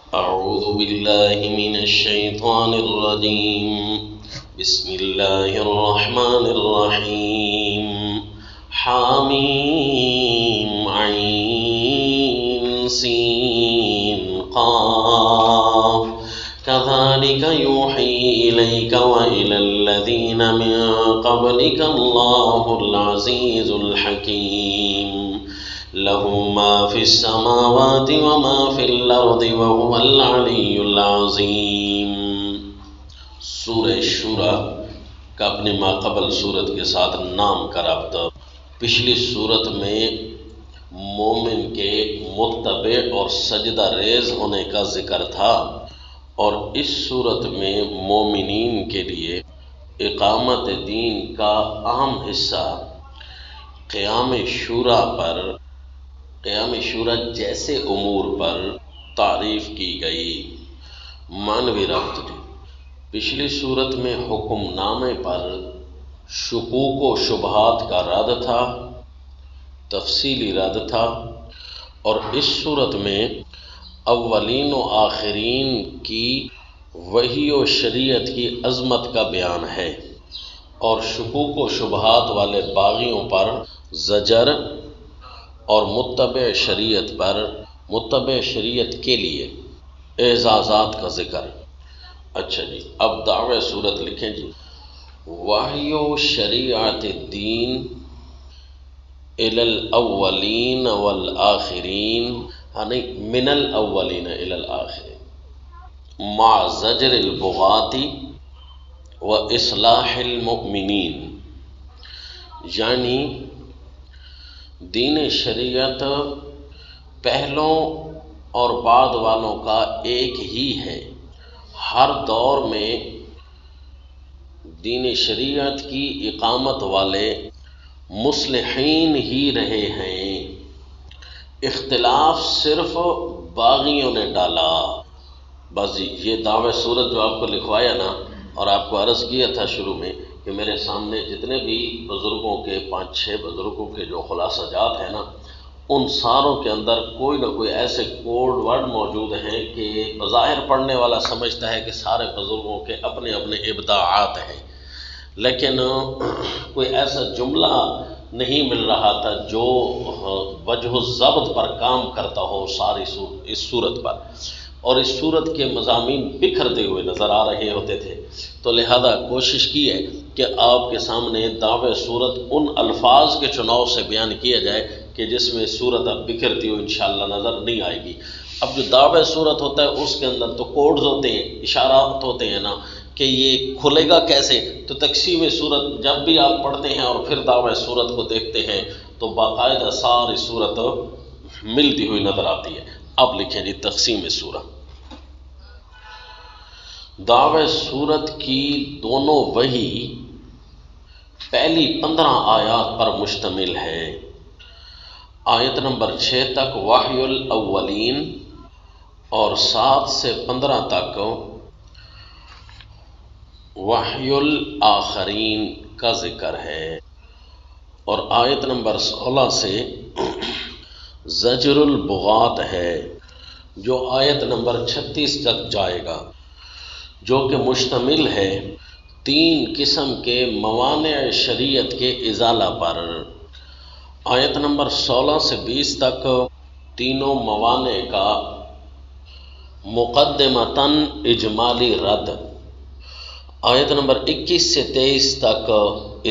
أعوذ بالله من الشيطان الرجيم. بسم الله الرحمن الرحيم. حاميم عين سين قاف كذلك يوحي إليك وإلى الذين من قبلك الله العزيز الحكيم له ما في السماوات وما في الأرض وهو العلي العظيم۔ سورہ شورى کا اپنے ماقبل صورت کے ساتھ نام کا رابطہ۔ پچھلی صورت میں مومن کے متبع اور سجدہ ریز ہونے کا ذکر تھا، اور اس صورت میں مومنین کے لیے اقامت دین کا اہم حصہ قیام شورى جیسے امور پر تعریف کی گئی۔ معنوی ربط جی، پچھلی صورت میں حکم نامے پر شکوک و شبہات کا رد تھا، تفصیلی رد تھا، اور اس صورت میں اولین و آخرین کی وحی و شریعت کی عظمت کا بیان ہے، اور شکوک و شبہات والے باغیوں پر زجر، اور متبع شریعت کے لیے اعزازات کا ذکر۔ اچھا جی، اب دعوی صورت لکھیں جی۔ وحی و شریعت الدین الی الاولین والآخرین، یعنی من الاولین الی الآخرین، مع زجر البغاة و اصلاح المؤمنین، یعنی دین شریعت پہلوں اور بعد والوں کا ایک ہی ہے۔ ہر دور میں دین شریعت کی اقامت والے مصلحین ہی رہے ہیں، اختلاف صرف باغیوں نے ڈالا۔ بس یہ دعوی صورت جو آپ کو لکھوایا نا، اور آپ کو عرض کیا تھا شروع میں کہ میرے سامنے جتنے بھی بزرگوں کے 5-6 بزرگوں کے جو خلاصہ جات ہیں نا، ان ساروں کے اندر کوئی نہ کوئی ایسے کوڈ ورڈ موجود ہیں کہ بظاہر پڑھنے والا سمجھتا ہے کہ سارے بزرگوں کے اپنے اپنے ابداعات ہیں، لیکن کوئی ایسا جملہ نہیں مل رہا تھا جو وجہ الضبط پر کام کرتا ہو ساری اس صورت پر، اور اس صورت کے مضامین بکھرتے ہوئے نظر آ رہے ہوتے تھے، تو لہذا کوشش کی ہے کہ آپ کے سامنے دعوی صورت ان الفاظ کے چناؤ سے بیان کیا جائے کہ جس میں صورت اب بکھرتی ہوئی انشاءاللہ نظر نہیں آئے گی۔ اب جو دعوی صورت ہوتا ہے اس کے اندر تو کوڈز ہوتے ہیں، اشارات ہوتے ہیں نا کہ یہ کھلے گا کیسے، تو تقسیم صورت جب بھی آپ پڑھتے ہیں اور پھر دعوی صورت کو دیکھتے ہیں تو باقاعدہ ساری صورت ملتی ہوئی نظر آتی ہے۔ اب لکھیں جی تقسیم صورت۔ دعوی صورت کی دونوں وحی پہلی 15 آیات پر مشتمل ہے۔ آیت نمبر 6 تک وحی الاولین اور 7 سے 15 تک وحی الآخرین کا ذکر ہے، اور آیت نمبر 16 سے زجر البغاة ہے جو آیت نمبر 36 تک جائے گا، جو کہ مشتمل ہے 3 قسم کے موانع شریعت کے ازالہ پر۔ آیت نمبر 16 سے 20 تک تینوں موانع کا مقدمتاً اجمالی رد۔ آیت نمبر 21 سے 23 تک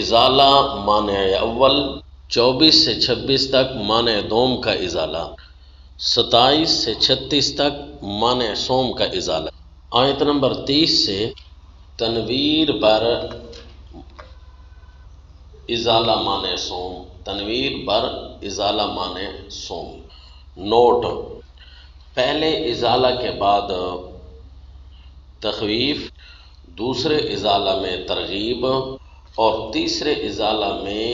ازالہ مانع اول، 24 سے 26 تک مانع دوم کا ازالہ، 27 سے 36 تک مانع سوم کا ازالہ۔ آیت نمبر 30 سے تنویر بر ازالہ مانع سوم، تنویر بر ازالہ مانع سوم۔ نوٹ: پہلے ازالہ کے بعد تخویف، دوسرے ازالہ میں ترغیب، اور تیسرے ازالہ میں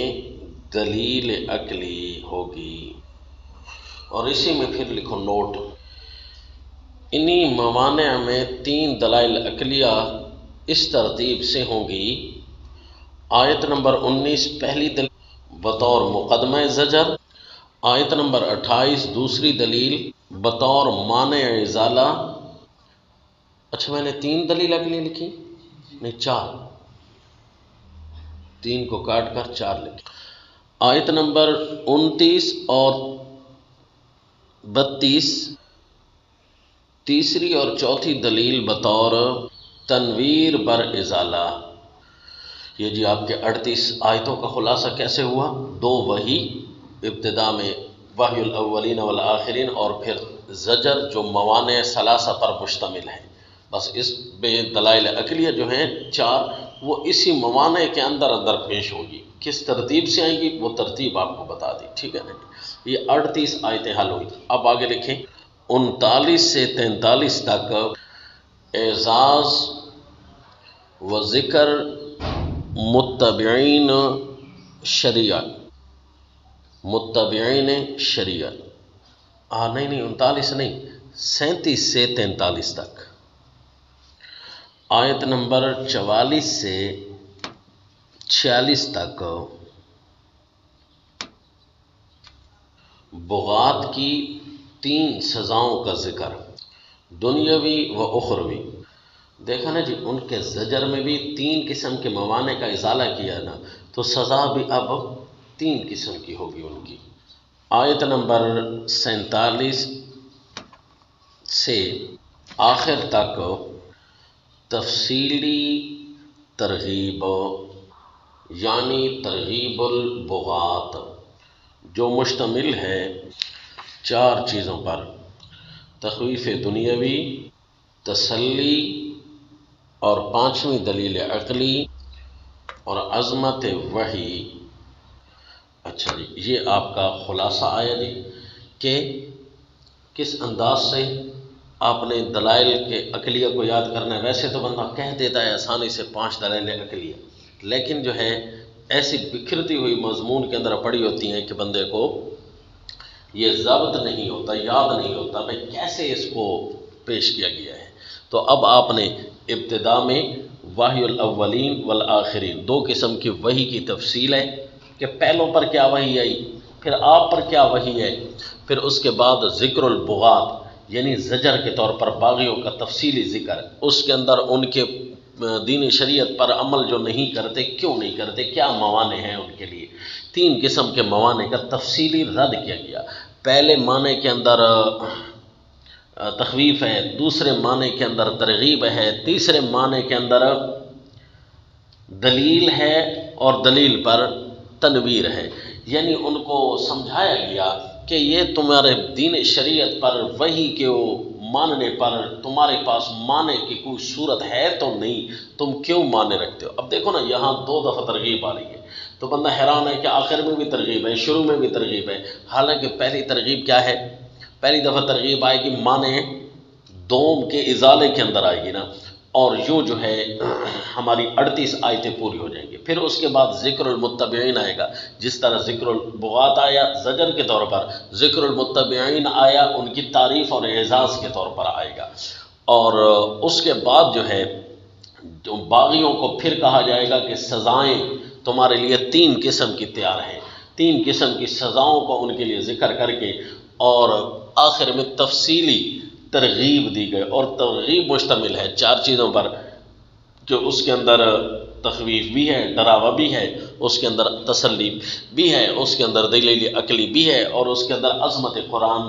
دلیل عقلی ہوگی۔ اور اسی میں پھر لکھو نوٹ: انہی موانع میں 3 دلائل عقلیہ اس ترتیب سے ہوں گی۔ آیت نمبر 19 پہلی دلیل بطور مقدمہ زجر، آیت نمبر 28 دوسری دلیل بطور مانع ازالہ، اچھا میں نے 3 دلیل کے لیے لکھی، نہیں 4، 3 کو کاٹ کر 4 لکھی۔ آیت نمبر 29 اور 32 تیسری اور چوتھی دلیل بطور تنویر بر ازالہ۔ یہ جی آپ کے 38 آیتوں کا خلاصہ کیسے ہوا؟ 2 وحی، ابتدا میں وحی الاولین والآخرین، اور پھر زجر جو موانع ثلاثہ پر مشتمل ہے۔ بس اس میں دلائل عقلیہ جو ہیں 4 وہ اسی موانع کے اندر اندر پیش ہوگی، کس ترتیب سے آئیں گی وہ ترتیب آپ کو بتا دی، ٹھیک ہے نا؟ یہ 38 آیتیں حل ہوئی۔ اب آگے لکھیں 39 سے 43 تک اعزاز و ذکر متبعین شریعت، متبعین شریعت، نہیں 39 نہیں، 37 سے 43 تک، آیت نمبر 44 سے 46 تک بغات کی 3 سزاؤں کا ذکر، دنیاوی و اخروی۔ دیکھا نا جی ان کے زجر میں بھی 3 قسم کے موانع کا ازالہ کیا نا، تو سزا بھی اب 3 قسم کی ہوگی ان کی۔ آیت نمبر 47 سے آخر تک تفصیلی ترغیب، یعنی ترغیب البغات، جو مشتمل ہے 4 چیزوں پر: تخویف دنیاوی، تسلی، اور 5ویں دلیل عقلی، اور عظمت وحی۔ اچھا جی یہ آپ کا خلاصہ آیا جی کہ کس انداز سے آپ نے دلائل کے عقلیہ کو یاد کرنا ہے۔ ویسے تو بندہ کہہ دیتا ہے آسانی سے 5 دلائل عقلیہ، لیکن جو ہے ایسی بکھرتی ہوئی مضمون کے اندر پڑی ہوتی ہیں کہ بندے کو یہ ضبط نہیں ہوتا، یاد نہیں ہوتا بھائی کیسے اس کو پیش کیا گیا ہے۔ تو اب آپ نے ابتدا میں وحی الاولین والآخرین 2 قسم کی وحی کی تفصیل ہے کہ پہلوں پر کیا وحی آئی، پھر آپ پر کیا وحی ہے، پھر اس کے بعد ذکر البغات یعنی زجر کے طور پر باغیوں کا تفصیلی ذکر، اس کے اندر ان کے دین شریعت پر عمل جو نہیں کرتے کیوں نہیں کرتے، کیا موانع ہیں ان کے لیے۔ 3 قسم کے موانع کا تفصیلی رد کیا گیا۔ پہلے معنی کے اندر تخویف ہے، دوسرے معنی کے اندر ترغیب ہے، تیسرے معنی کے اندر دلیل ہے اور دلیل پر تنویر ہے، یعنی ان کو سمجھایا گیا کہ یہ تمہارے دین شریعت پر وحی کے ماننے پر تمہارے پاس معنی کی کوئی صورت ہے تو نہیں، تم کیوں معنی رکھتے ہو۔ اب دیکھو نا یہاں 2 دفعہ ترغیب آ رہی ہے تو بندہ حیران ہے کہ آخر میں بھی ترغیب ہے، شروع میں بھی ترغیب ہے، حالانکہ پہلی ترغیب کیا ہے؟ پہلی دفعہ ترغیب آئے گی معنی دوم کے ازالے کے اندر آئے گی نا، اور یوں جو ہے ہماری 38 آیتیں پوری ہو جائیں گی۔ پھر اس کے بعد ذکر المتبعین آئے گا، جس طرح ذکر البغات آیا زجر کے طور پر، ذکر المتبعین آیا ان کی تعریف اور اعزاز کے طور پر آئے گا، اور اس کے بعد جو ہے جو باغیوں کو پھر کہا جائے گا کہ سزائیں تمہارے لیے 3 قسم کی تیار ہیں، 3 قسم کی سزاؤں کو ان کے لیے ذکر کر کے، اور آخر میں تفصیلی ترغیب دی گئی، اور ترغیب مشتمل ہے 4 چیزوں پر، جو اس کے اندر تخویف بھی ہے، ڈراوا بھی ہے، اس کے اندر تسلی بھی ہے، اس کے اندر دلیل عقلی بھی ہے، اور اس کے اندر عظمت قرآن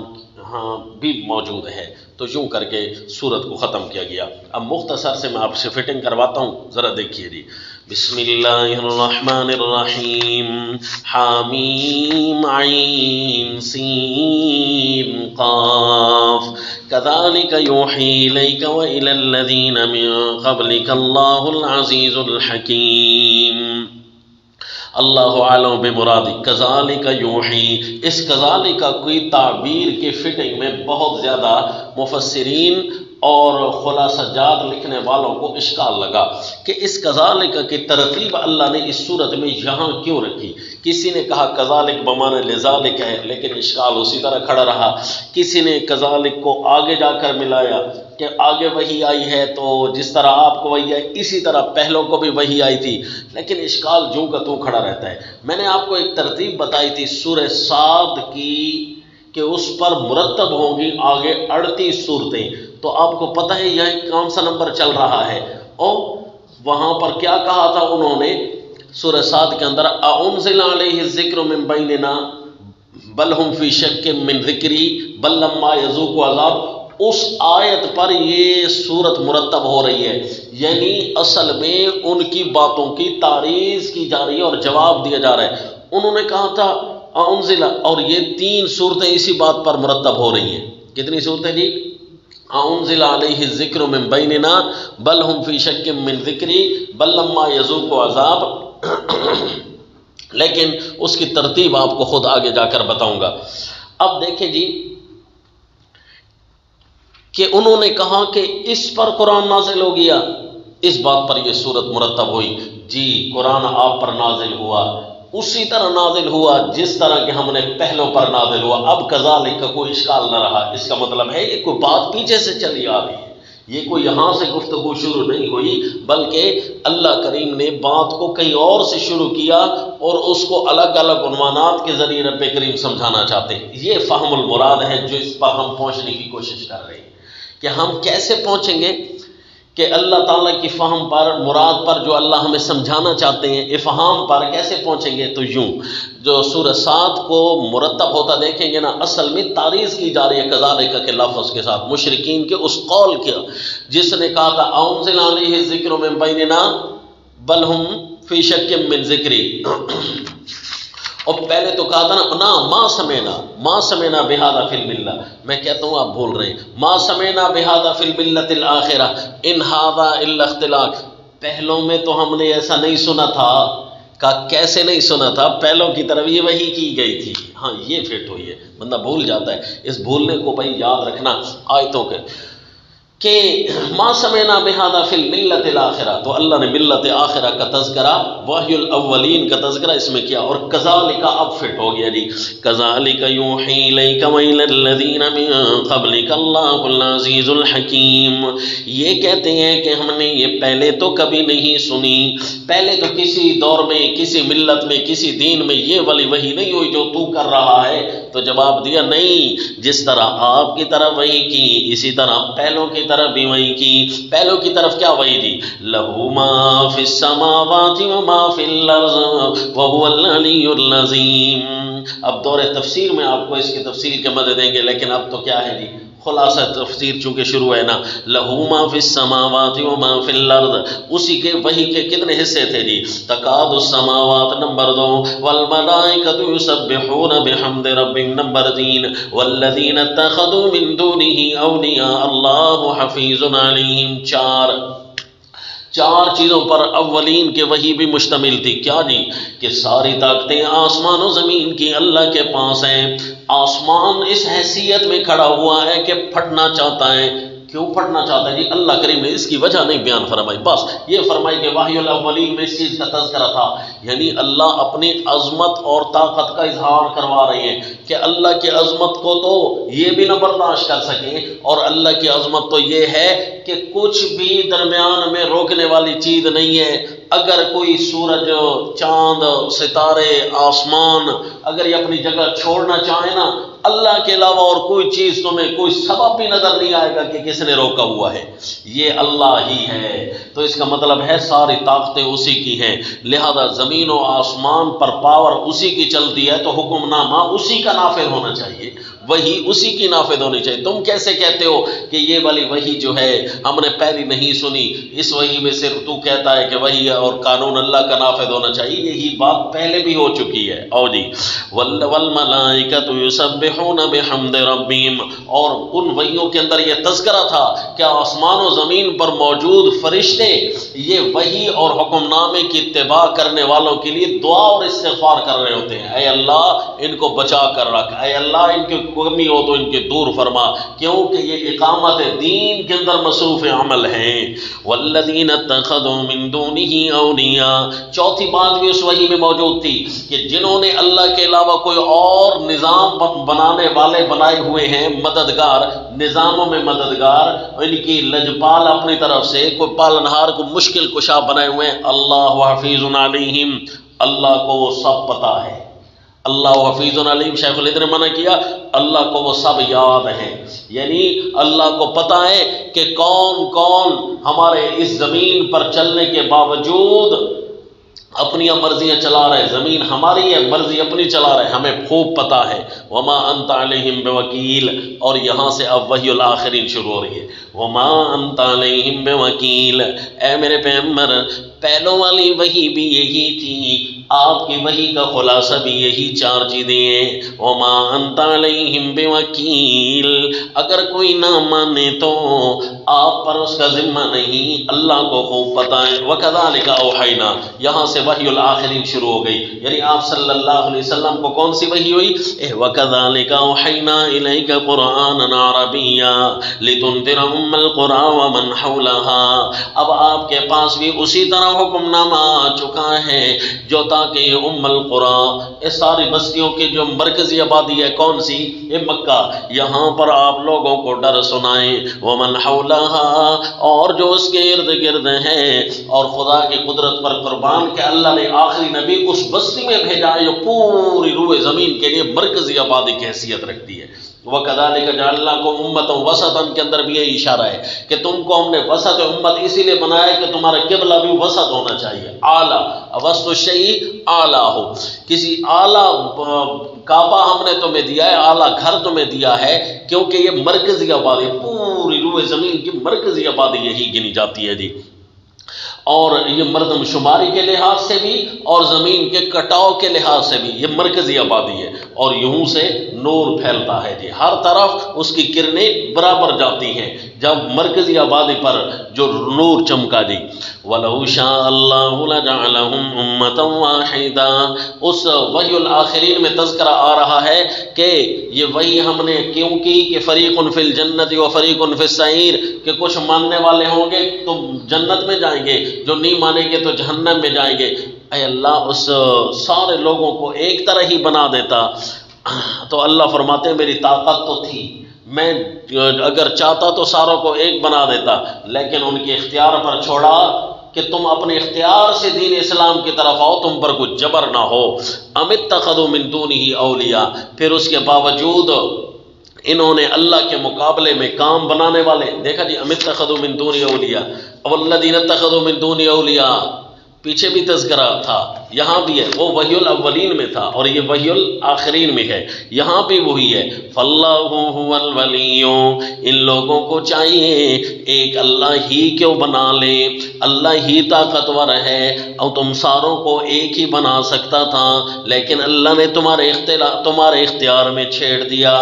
بھی موجود ہے۔ تو یوں کر کے سورت کو ختم کیا گیا۔ اب مختصر سے میں آپ سے فٹنگ کرواتا ہوں، ذرا دیکھیے جی۔ بسم اللہ الرحمن الرحیم، حامیم عین سین قاف، کذالک یوحی الیک وإلی الذین من قبلک اللہ العزیز الحکیم۔ اللہ عالم بمرادی کذالک یوحی، اس کذالک کوئی تعبیر کے فٹنگ میں بہت زیادہ مفسرین اور خلاصہ جات لکھنے والوں کو اشکال لگا کہ اس کذالک کی ترتیب اللہ نے اس صورت میں یہاں کیوں رکھی۔ کسی نے کہا کذالک بمعنی لذالک ہے، لیکن اشکال اسی طرح کھڑا رہا۔ کسی نے کذالک کو آگے جا کر ملایا کہ آگے وحی آئی ہے تو جس طرح آپ کو وحی آئی اسی طرح پہلوں کو بھی وحی آئی تھی، لیکن اشکال جوں کا توں کھڑا رہتا ہے۔ میں نے آپ کو ایک ترتیب بتائی تھی سورہ صاد کی کہ اس پر مرتب ہوں گی آگے 38 صورتیں، تو آپ کو پتہ ہے یہ کون سا نمبر چل رہا ہے؟ اور وہاں پر کیا کہا تھا انہوں نے سورہ صاد کے اندر، اَأُنزِلَ عَلَيْهِ الذِّكْرُ مِن بَيْنِنَا بَلْ هُمْ فِي شَكٍّ مِّن ذِكْرِي بَل لَّمَّا يَذُوقُوا عَذَابِ۔ اس آیت پر یہ صورت مرتب ہو رہی ہے، یعنی اصل میں ان کی باتوں کی تعریض کی جا رہی ہے اور جواب دیا جا رہا ہے۔ انہوں نے کہا تھا اَأُنزِلَ، اور یہ 3 صورتیں اسی بات پر مرتب ہو رہی ہیں۔ کتنی صورتیں جی؟ اَأُنزِلَ عَلَيْهِ الذِّكْرُ مِن بَيْنِنَا بَلْ هُمْ فِي شَكٍّ مِّن ذِكْرِي بَل لَّمَّا يَذُوقُوا عَذَابِ، لیکن اس کی ترتیب آپ کو خود آگے جا کر بتاؤں گا۔ اب دیکھیں جی کہ انہوں نے کہا کہ اس پر قرآن نازل ہو گیا، اس بات پر یہ صورت مرتب ہوئی۔ جی قرآن آپ پر نازل ہوا، اسی طرح نازل ہوا جس طرح کہ ہم نے پہلوں پر نازل ہوا۔ اب کذالک کا کوئی اشکال نہ رہا۔ اس کا مطلب ہے یہ کوئی بات پیچھے سے چلی آ رہی ہے، یہ کوئی یہاں سے گفتگو شروع نہیں ہوئی، بلکہ اللہ کریم نے بات کو کہیں اور سے شروع کیا اور اس کو الگ الگ عنوانات کے ذریعے رب کریم سمجھانا چاہتے ہیں۔ یہ فہم المراد ہے جو اس پر ہم پہنچنے کی کوشش کر رہے ہیں کہ ہم کیسے پہنچیں گے کہ اللہ تعالیٰ کی فہم پر، مراد پر جو اللہ ہمیں سمجھانا چاہتے ہیں، افہام پر کیسے پہنچیں گے؟ تو یوں جو سورہ صاد کو مرتب ہوتا دیکھیں گے نا، اصل میں تعریض کی جا رہی ہے کذالک کے لفظ کے ساتھ مشرکین کے اس قول کے جس نے کہا تھا اَأُنزِلَ عَلَيْهِ الذِّكْرُ مِن بَيْنِنَا بَلْ هُمْ فِي شَكٍّ مِّن ذِكْرِي۔ اور پہلے تو کہا تھا نا ما سمعنا بهذا فی الملہ، میں کہتا ہوں آپ بھول رہے ہیں، ما سمعنا بهذا فی الملۃ الآخرہ ان ھذا الا اختلاق۔ پہلوں میں تو ہم نے ایسا نہیں سنا تھا۔ کہا کیسے نہیں سنا تھا؟ پہلوں کی طرف یہ وحی کی گئی تھی۔ ہاں یہ فٹ ہوئی ہے، بندہ بھول جاتا ہے، اس بھولنے کو بھائی یاد رکھنا آیتوں کے کہ ما سمعنا بهذا فی الملۃ الاخرہ، تو اللہ نے ملت آخرہ کا تذکرہ، وحی الاولین کا تذکرہ اس میں کیا، اور کذالک اب فٹ ہو گیا جی، کذالک یوحی الیک وإلی الذین من قبلک اللہ العزیز الحکیم۔ یہ کہتے ہیں کہ ہم نے یہ پہلے تو کبھی نہیں سنی، پہلے تو کسی دور میں، کسی ملت میں، کسی دین میں یہ والی وحی نہیں ہوئی جو تو کر رہا ہے۔ تو جواب دیا نہیں، جس طرح آپ کی طرف وحی کی اسی طرح پہلوں کی طرف بھی وحی کی۔ پہلوں کی طرف کیا وحی دی؟ لہو ما فی السماوات وما فی الارض وہو العلی العظیم۔ اب دور تفسیر میں آپ کو اس کی تفصیل کے مدد دیں گے، لیکن اب تو کیا ہے جی، خلاصہ تفسیر چونکہ شروع ہے نا، لہو ما فی السماوات وما فی الارض، اسی کے وحی کے کتنے حصے تھے جی؟ تکاد السماوات نمبر 2، والملائکۃ یسبحون بحمد ربہم نمبر 3، والذین اتخذوا من دونہ اولیاء اللہ حفیظ علیہم 4۔ 4 چیزوں پر اولین کے وحی بھی مشتمل تھی۔ کیا جی؟ کہ ساری طاقتیں آسمان و زمین کی اللہ کے پاس ہیں۔ آسمان اس حیثیت میں کھڑا ہوا ہے کہ پھٹنا چاہتا ہے۔ کیوں پھٹنا چاہتا ہے جی؟ اللہ کریم نے اس کی وجہ نہیں بیان فرمائی، بس یہ فرمائی کہ وحی الاولین میں اس چیز کا تذکرہ تھا، یعنی اللہ اپنی عظمت اور طاقت کا اظہار کروا رہے ہیں کہ اللہ کی عظمت کو تو یہ بھی نہ برداشت کر سکیں، اور اللہ کی عظمت تو یہ ہے کہ کچھ بھی درمیان میں روکنے والی چیز نہیں ہے۔ اگر کوئی سورج، چاند، ستارے، آسمان اگر یہ اپنی جگہ چھوڑنا چاہے نا، اللہ کے علاوہ اور کوئی چیز تمہیں کوئی سبب بھی نظر نہیں آئے گا کہ کس نے روکا ہوا ہے، یہ اللہ ہی ہے۔ تو اس کا مطلب ہے ساری طاقتیں اسی کی ہیں، لہذا زمین و آسمان پر پاور اسی کی چلتی ہے، تو حکم نامہ اسی کا نافذ ہونا چاہیے، وہی اسی کی نافذ ہونی چاہیے۔ تم کیسے کہتے ہو کہ یہ والی وحی جو ہے ہم نے پہلی نہیں سنی، اس وحی میں صرف تو کہتا ہے کہ وحی اور قانون اللہ کا نافذ ہونا چاہیے، یہی بات پہلے بھی ہو چکی ہے۔ اور جی والملائکۃ یسبحون بحمد ربہم، اور ان وحیوں کے اندر یہ تذکرہ تھا کہ آسمان و زمین پر موجود فرشتے یہ وحی اور حکم نامے کی اتباع کرنے والوں کے لیے دعا اور استغفار کر رہے ہوتے ہیں، اے اللہ ان کو بچا کر رکھ، اے اللہ ان کی کمی ہو تو ان کے دور فرما، کیونکہ یہ اقامت دین کے اندر مصروف عمل ہیں۔ والذین اتخذوا من دونہ اولیاء، چوتھی بات بھی اس وحی میں موجود تھی کہ جنہوں نے اللہ کے علاوہ کوئی اور نظام بنانے والے بنائے ہوئے ہیں، مددگار، نظاموں میں مددگار، ان کی لجپال اپنی طرف سے کوئی پالنہار کو مشکل کشا بنائے ہوئے ہیں۔ اللہ حفیظ علیہم، اللہ کو وہ سب پتہ ہے، اللہ حفیظ علیم شیخ الہند نے منع کیا، اللہ کو وہ سب یاد ہیں، یعنی اللہ کو پتہ ہے کہ کون کون ہمارے اس زمین پر چلنے کے باوجود اپنی مرضیاں چلا رہے، زمین ہماری ہے، مرضی اپنی چلا رہے، ہمیں خوب پتہ ہے۔ وما انت علیہم بوکیل، اور یہاں سے اب وحی الآخرین شروع ہو رہی ہے۔ وما انت علیہم بوکیل، اے میرے پیغمبر پہلوں والی وحی بھی یہی تھی، آپ کی وحی کا خلاصہ بھی یہی چار چیزیں ہیں۔ وما انت علیہم بوکیل، اگر کوئی نہ مانے تو آپ پر اس کا ذمہ نہیں، اللہ کو خوب پتہ ہے۔ وکذالک اوحینا، یہاں سے وحی الآخرین شروع ہو گئی، یعنی آپ صلی اللہ علیہ وسلم کو کون سی وحی ہوئی؟ وکذالک اوحینا الیک قرآنا عربیا لتنذر ام القری ومن حولها، اب آپ کے پاس بھی اسی طرح حکم نامہ آ چکا ہے جو تاکہ ام القری، اس ساری بستیوں کی جو مرکزی آبادی ہے کون سی؟ یہ مکہ، یہاں پر آپ لوگوں کو ڈر سنائیں، ومن حولها، اور جو اس کے ارد گرد ہیں، اور خدا کی قدرت پر قربان کہ اللہ نے آخری نبی اس بستی میں بھیجا ہے جو پوری روئے زمین کے لیے مرکزی آبادی کی حیثیت رکھتی ہے۔ وَكَذَلِكَ جَعَلْنَاكُمْ أُمَّةً وَسَطًا کے اندر بھی یہی اشارہ ہے کہ تم کو ہم نے وسط امت اسی لیے بنایا کہ تمہارا قبلہ بھی وسط ہونا چاہیے، اعلیٰ، وسط الشیء اعلیٰ ہو، کسی اعلیٰ کعبہ ہم نے تمہیں دیا ہے، اعلیٰ گھر تمہیں دیا ہے، کیونکہ یہ مرکزی آبادی، پوری روئے زمین کی مرکزی آبادی یہی گنی جاتی ہے جی، اور یہ مردم شماری کے لحاظ سے بھی اور زمین کے کٹاؤ کے لحاظ سے بھی یہ مرکزی آبادی ہے، اور یوں سے نور پھیلتا ہے جی، ہر طرف اس کی کرنیں برابر جاتی ہیں جب مرکزی آبادی پر جو نور چمکا جی۔ وَلَوْ شَاءَ اللَّهُ لَجَعَلَهُمْ أُمَّةً وَاحِدَةً، اس وحی الآخرین میں تذکرہ آ رہا ہے کہ یہ وحی ہم نے کیوں کی کہ فریق فی الجنت و فریق فی السعیر، کہ کچھ ماننے والے ہوں گے تو جنت میں جائیں گے، جو نہیں مانیں گے تو جہنم میں جائیں گے۔ اے اللہ اس سارے لوگوں کو ایک طرح ہی بنا دیتا، تو اللہ فرماتے ہیں میری طاقت تو تھی، میں اگر چاہتا تو ساروں کو ایک بنا دیتا، لیکن ان کے اختیار پر چھوڑا کہ تم اپنے اختیار سے دین اسلام کی طرف آؤ، تم پر کچھ جبر نہ ہو۔ ام اتخذوا من دونہ اولیاء، پھر اس کے باوجود انہوں نے اللہ کے مقابلے میں کام بنانے والے، دیکھا جی، ام اتخذوا من دونہ اولیاء، والذین اتخذوا من دونہ اولیاء، پیچھے بھی تذکرہ تھا، یہاں بھی ہے، وہ وحی الاولین میں تھا اور یہ وحی الآخرین میں ہے، یہاں بھی وہی ہے۔ فاللہ هو الولی، ان لوگوں کو چاہیے ایک اللہ ہی کیوں بنا لے، اللہ ہی طاقتور ہے، اور تم ساروں کو ایک ہی بنا سکتا تھا، لیکن اللہ نے تمہارے اختیار میں چھیڑ دیا،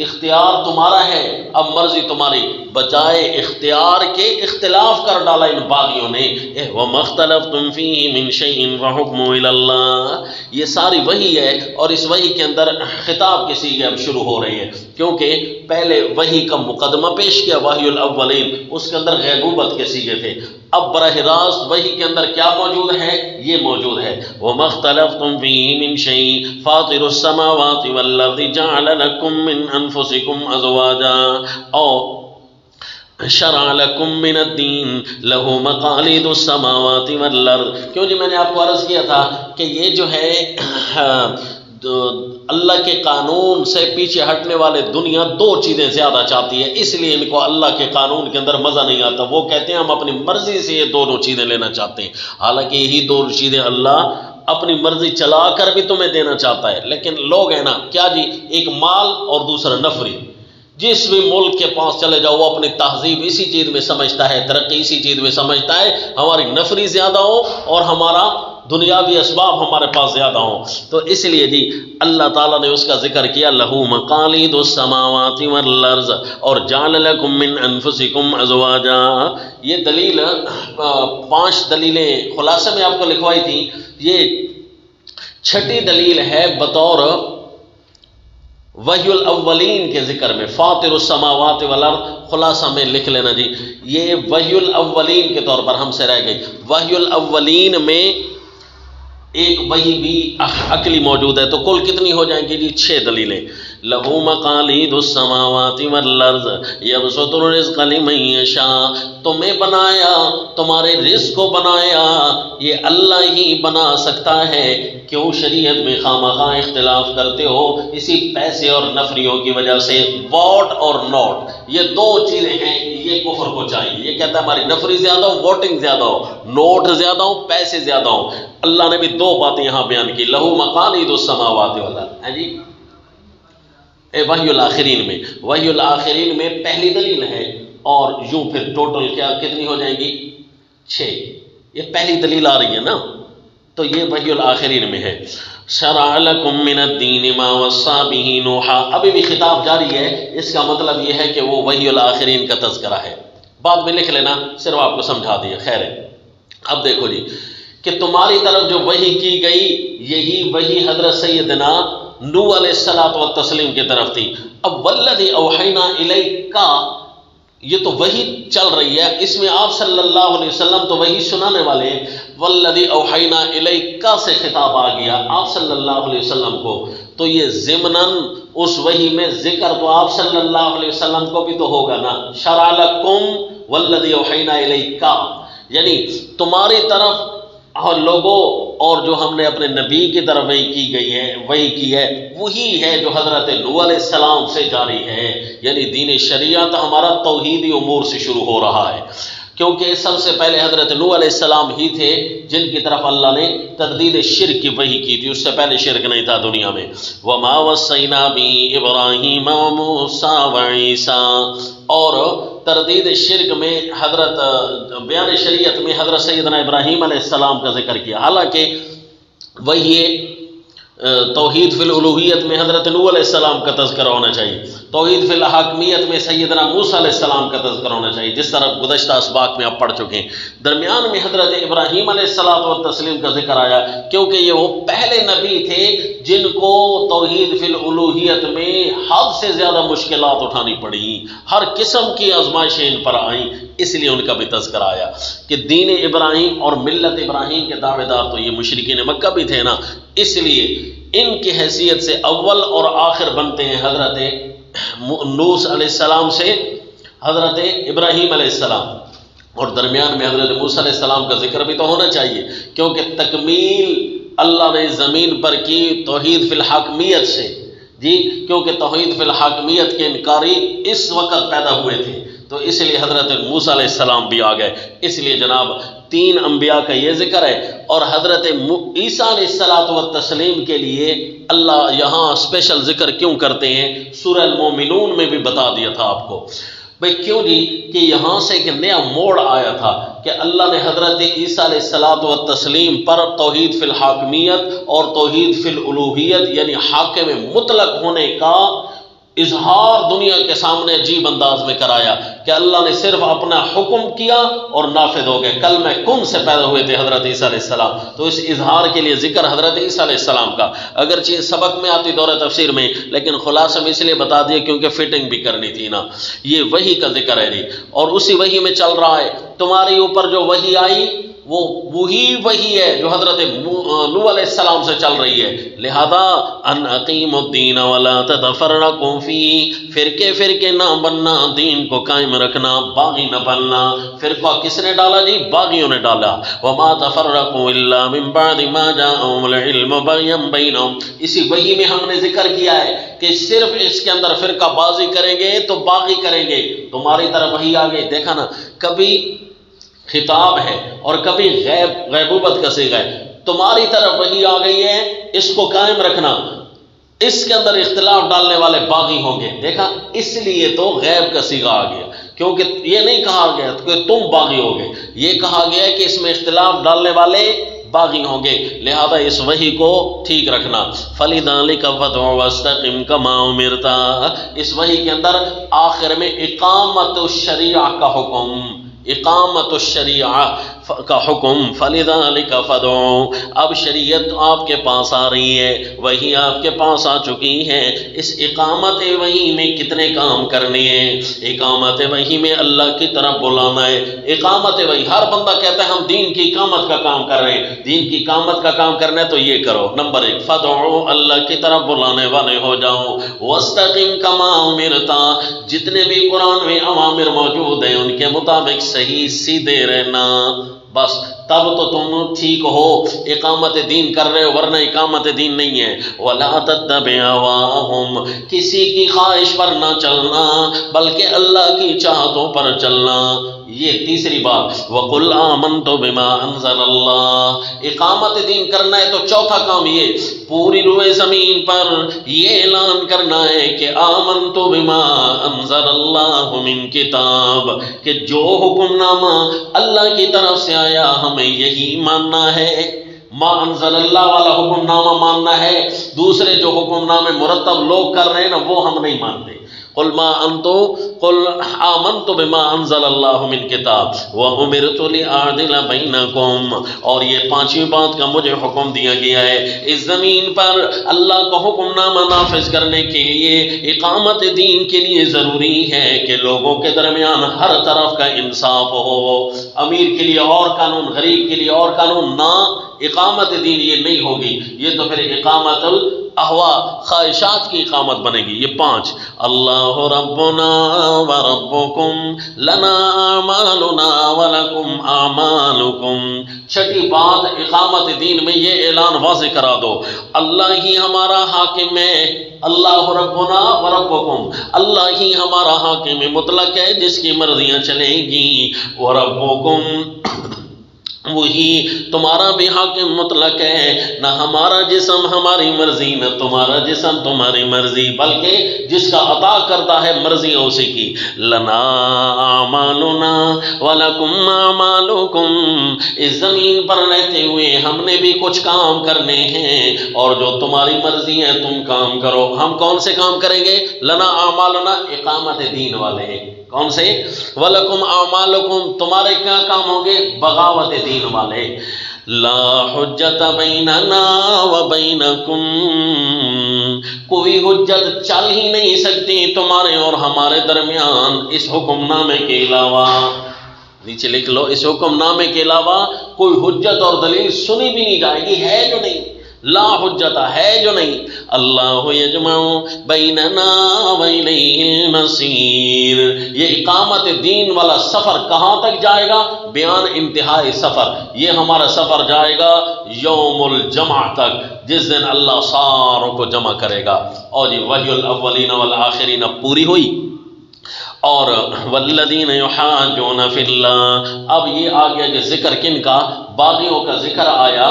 اختیار تمہارا ہے، اب مرضی تمہاری، بجائے اختیار کے اختلاف کر ڈالا ان باغیوں نے۔ وَمَا اخْتَلَفْتُمْ فِيهِ مِنْ شَيْءٍ فَحُكْمُهُ إِلَى اللَّهِ، یہ ساری وحی ہے، اور اس وحی کے اندر خطاب کی صیغے اب شروع ہو رہی ہے، کیونکہ پہلے وحی کا مقدمہ پیش کیا وحی الاولین، اس کے اندر غیبوبت کے صیغے تھے، اب براہ راست وحی کے اندر کیا موجود ہے؟ یہ موجود ہے۔ وَمَا اخْتَلَفْتُمْ فِيهِ مِنْ شَيْءٍ فَاطِرُ السَّمَاوَاتِ وَالْأَرْضِ جَعَلَ لَكُم مِّنْ أَنفُسِكُمْ أَزْوَاجًا اور شرع لکم من الدین لہو مقالید السماوات والارض۔ کیوں جی، میں نے آپ کو عرض کیا تھا کہ یہ جو ہے اللہ کے قانون سے پیچھے ہٹنے والے دنیا دو چیزیں زیادہ چاہتی ہے، اس لیے ان کو اللہ کے قانون کے اندر مزہ نہیں آتا، وہ کہتے ہیں ہم اپنی مرضی سے یہ دونوں چیزیں لینا چاہتے ہیں، حالانکہ یہی دو چیزیں اللہ اپنی مرضی چلا کر بھی تمہیں دینا چاہتا ہے، لیکن لوگ ہیں نا کیا جی، ایک مال اور دوسرا نفری، جس بھی ملک کے پاس چلے جاؤ وہ اپنی تہذیب اسی چیز میں سمجھتا ہے، ترقی اسی چیز میں سمجھتا ہے، ہماری نفری زیادہ ہو اور ہمارا دنیاوی اسباب ہمارے پاس زیادہ ہوں، تو اس لیے جی اللہ تعالیٰ نے اس کا ذکر کیا لہو مقالید السماوات والارض اور جعل لکم من انفسکم ازواجا۔ یہ دلیل 5 دلیلیں خلاصے میں آپ کو لکھوائی تھی، یہ 6ٹھی دلیل ہے بطور وحی الاولین کے ذکر میں، فاطر السماوات والارض، خلاصہ میں لکھ لینا جی، یہ وحی الاولین کے طور پر ہم سے رہ گئی۔ وحی الاولین میں ایک وحی بھی عقلی موجود ہے، تو کل کتنی ہو جائیں گی جی؟ 6 دلیلیں۔ لہو مقالید السماوات والارض یبسط الرزق لمن یشاء، تمہیں بنایا، تمہارے رزق کو بنایا یہ اللہ ہی بنا سکتا ہے، کیوں شریعت میں خواہ اختلاف کرتے ہو؟ اسی پیسے اور نفریوں کی وجہ سے۔ واٹ اور نوٹ یہ دو چیزیں ہیں، یہ کفر کو چاہیے، یہ کہتا ہے ہماری نفری زیادہ ہو، ووٹنگ زیادہ ہو، نوٹ زیادہ ہو، پیسے زیادہ ہو۔ اللہ نے بھی دو باتیں یہاں بیان کی، لہو مقالید السماوات والارض، ہے جی وحی الآخرین میں، وحی الآخرین میں پہلی دلیل ہے، اور یوں پھر ٹوٹل کیا کتنی ہو جائیں گی؟ 6، یہ پہلی دلیل آ رہی ہے نا، تو یہ وحی الآخرین میں ہے۔ شرع لکم من الدین ما وصى به نوحا، ابھی بھی خطاب جاری ہے، اس کا مطلب یہ ہے کہ وہ وحی الآخرین کا تذکرہ ہے، بعد میں لکھ لینا، صرف آپ کو سمجھا دیا، خیر ہے۔ اب دیکھو جی کہ تمہاری طرف جو وحی کی گئی یہی وحی حضرت سیدنا نوح علیہ الصلوۃ والتسلیم کی طرف تھی۔ اب والذی اوحینا الیک، یہ تو وحی چل رہی ہے، اس میں آپ صلی اللہ علیہ وسلم تو وحی سنانے والے ہیں، والذی اوحینا الیک سے خطاب آ گیا آپ صلی اللہ علیہ وسلم کو، تو یہ ضمناً اس وحی میں ذکر تو آپ صلی اللہ علیہ وسلم کو بھی تو ہوگا نا۔ شرع لکم والذی اوحینا الیک، یعنی تمہاری طرف اور لوگوں، اور جو ہم نے اپنے نبی کی طرف وحی کی گئی ہے، وحی کی ہے، وہی ہے جو حضرت نوح علیہ السلام سے جاری ہے، یعنی دین شریعت ہمارا توحیدی امور سے شروع ہو رہا ہے، کیونکہ سب سے پہلے حضرت نوح علیہ السلام ہی تھے جن کی طرف اللہ نے تردید شرک کی وحی کی تھی، اس سے پہلے شرک نہیں تھا دنیا میں۔ وَمَا وَصَّيْنَا بِهِ إِبْرَاهِيمَ وَمُوسَىٰ وَعِيسَىٰ، اور تردید شرک میں حضرت بیان شریعت میں حضرت سیدنا ابراہیم علیہ السلام کا ذکر کیا، حالانکہ وہی توحید فی الالوہیت میں حضرت نوح علیہ السلام کا تذکرہ ہونا چاہیے، توحید فی الحاکمیت میں سیدنا موسیٰ علیہ السلام کا تذکرہ ہونا چاہیے، جس طرح گزشتہ اسباق میں آپ پڑھ چکے ہیں۔ درمیان میں حضرت ابراہیم علیہ الصلوۃ والتسلیم کا ذکر آیا، کیونکہ یہ وہ پہلے نبی تھے جن کو توحید فی الالوہیت میں حد سے زیادہ مشکلات اٹھانی پڑی، ہر قسم کی آزمائشیں ان پر آئیں، اس لیے ان کا بھی تذکرہ آیا کہ دین ابراہیم اور ملت ابراہیم کے دعوے دار تو یہ مشرکین مکہ بھی تھے نا، اس لیے ان کی حیثیت سے اول اور آخر بنتے ہیں حضرت نوح علیہ السلام سے حضرت ابراہیم علیہ السلام، اور درمیان میں حضرت موسیٰ علیہ السلام کا ذکر بھی تو ہونا چاہیے، کیونکہ تکمیل اللہ نے زمین پر کی توحید فی الحاکمیت سے، جی کیونکہ توحید فی الحاکمیت کے انکاری اس وقت پیدا ہوئے تھے، تو اس لیے حضرت موسیٰ علیہ السلام بھی آ گئے، اس لیے جناب 3 انبیاء کا یہ ذکر ہے، اور حضرت عیسیٰ علیہ الصلوۃ والتسلیم کے لیے اللہ یہاں اسپیشل ذکر کیوں کرتے ہیں؟ سورہ المومنون میں بھی بتا دیا تھا آپ کو، بھئی کیوں جی کہ یہاں سے ایک نیا موڑ آیا تھا کہ اللہ نے حضرت عیسیٰ علیہ الصلوۃ والتسلیم پر توحید فی الحاکمیت اور توحید فی الالوہیت یعنی حاکم مطلق ہونے کا اظہار دنیا کے سامنے عجیب انداز میں کرایا کہ اللہ نے صرف اپنا حکم کیا اور نافذ ہو گئے، کلمہ کن سے پیدا ہوئے تھے حضرت عیسیٰ علیہ السلام، تو اس اظہار کے لیے ذکر حضرت عیسیٰ علیہ السلام کا، اگرچہ سبق میں آتی دور تفسیر میں، لیکن خلاصہ میں اس لیے بتا دیا کیونکہ فٹنگ بھی کرنی تھی نا، یہ وحی کا ذکر ہے جی، اور اسی وحی میں چل رہا ہے، تمہارے اوپر جو وحی آئی وہ وہی ہے جو حضرت نوح علیہ السلام سے چل رہی ہے، لہذا ان اقیم الدین ولا تتفرقوا فیہ، فرقے نہ بننا، دین کو قائم رکھنا، باغی نہ بننا۔ فرقہ کس نے ڈالا جی؟ باغیوں نے ڈالا، وما تفرقوا الا من بعد ما جاءهم العلم بغیا بینہم، اسی وحی میں ہم نے ذکر کیا ہے کہ صرف اس کے اندر فرقہ بازی کریں گے تو باغی کریں گے، تمہاری طرف وحی آ گئی، دیکھا نا کبھی خطاب ہے اور کبھی غیبوبت کا صیغہ ہے، تمہاری طرف وحی آ گئی ہے، اس کو قائم رکھنا، اس کے اندر اختلاف ڈالنے والے باغی ہوں گے، دیکھا اس لیے تو غیب کا صیغہ آ گیا، کیونکہ یہ نہیں کہا گیا کہ تم باغی ہوگے، یہ کہا گیا کہ اس میں اختلاف ڈالنے والے باغی ہوں گے، لہذا اس وحی کو ٹھیک رکھنا۔ فَلِذَلِكَ فَادْعُ وَاسْتَقِمْ كَمَا أُمِرْتَ، اس وحی کے اندر آخر میں اقامت الشریعہ کا حکم، اقامت الشریعہ، کا حکم فَلِذَلِكَ فَادْعُوا، اب شریعت آپ کے پاس آ رہی ہے، وہی آپ کے پاس آ چکی ہے۔ اس اقامت وحی میں کتنے کام کرنے ہیں؟ اقامت وحی میں اللہ کی طرف بلانا ہے۔ اقامت وحی ہر بندہ کہتا ہے ہم دین کی اقامت کا کام کر رہے ہیں، دین کی اقامت کا کام کرنا ہے تو یہ کرو۔ نمبر 1 فَادْعُوا، اللہ کی طرف بلانے والے ہو جاؤ۔ وَاسْتَقِمْ كَمَا أُمِرْتَ، جتنے بھی قرآن میں اوامر موجود ہیں ان کے مطابق صحیح سیدھے رہنا، بس تب تو تم ٹھیک ہو، اقامت دین کر رہے ہو، ورنہ اقامت دین نہیں ہے۔ وَلَا تَتَّبِعْ أَهْوَاءَهُمْ، کسی کی خواہش پر نہ چلنا بلکہ اللہ کی چاہتوں پر چلنا۔ یہ تیسری بات، وَقُلْ آمَنْتُ بِمَا أَنزَلَ اللَّهُ، اقامت دین کرنا ہے تو چوتھا کام یہ پوری روئے زمین پر یہ اعلان کرنا ہے کہ آمنتُ بِمَا أَنزَلَ اللَّهُ مِن کتاب، کہ جو حکم نامہ اللہ کی طرف سے آیا ہمیں یہی ماننا ہے۔ ما انزل اللہ والا حکم نامہ ماننا ہے، دوسرے جو حکم نامے مرتب لوگ کر رہے ہیں نا وہ ہم نہیں مانتے۔ قل آمنت بما انزل اللہ من کتاب وامرت لأعدل بینکم، اور یہ پانچویں بات کا مجھے حکم دیا گیا ہے اس زمین پر اللہ کا حکم نامہ نافذ کرنے کے لیے، اقامت دین کے لیے ضروری ہے کہ لوگوں کے درمیان ہر طرف کا انصاف ہو، امیر کے لیے اور قانون، غریب کے لیے اور قانون، نہ اقامت دین یہ نہیں ہوگی، یہ تو پھر اقامت الاہواء خواہشات کی اقامت بنے گی۔ یہ 5 اللہ ربنا و ربکم لنا اعمالنا ولکم اعمالکم۔ چھٹی بات اقامت دین میں یہ اعلان واضح کرا دو، اللہ ہی ہمارا حاکم ہے، اللہ ربنا و ربکم، اللہ ہی ہمارا حاکم مطلق ہے جس کی مرضیاں چلیں گی، و ربکم، وہی تمہارا بھی حاکم مطلق ہے، نہ ہمارا جسم ہماری مرضی نہ تمہارا جسم تمہاری مرضی، بلکہ جس کا عطا کرتا ہے مرضی اسی کی۔ لنا اعمالنا ولکم اعمالکم، اس زمین پر رہتے ہوئے ہم نے بھی کچھ کام کرنے ہیں اور جو تمہاری مرضی ہے تم کام کرو۔ ہم کون سے کام کریں گے؟ لنا اعمالنا اقامت دین والے ہیں، کون سے؟ وَلَكُمْ أَعْمَالُكُمْ، تمہارے کیا کام ہوں گے؟ بغاوت دین والے۔ لا حجت بیننا وبینکم، کوئی حجت چل ہی نہیں سکتی تمہارے اور ہمارے درمیان اس حکم نامے کے علاوہ، نیچے لکھ لو، اس حکم نامے کے علاوہ کوئی حجت اور دلیل سنی بھی نہیں جائے گی، ہے جو نہیں، لا حجت ہے جو نہیں۔ اللہ یجمع بیننا والیہ المصیر، یہ اقامت دین والا سفر کہاں تک جائے گا؟ بیان انتہائی سفر، یہ ہمارا سفر جائے گا یوم الجمع تک، جس دن اللہ ساروں کو جمع کرے گا۔ اور یہ وحی الاولین والآخرین پوری ہوئی۔ اور والذین یحاجون فی اللہ، اب یہ آ گیا کہ ذکر کن کا؟ باغیوں کا ذکر آیا،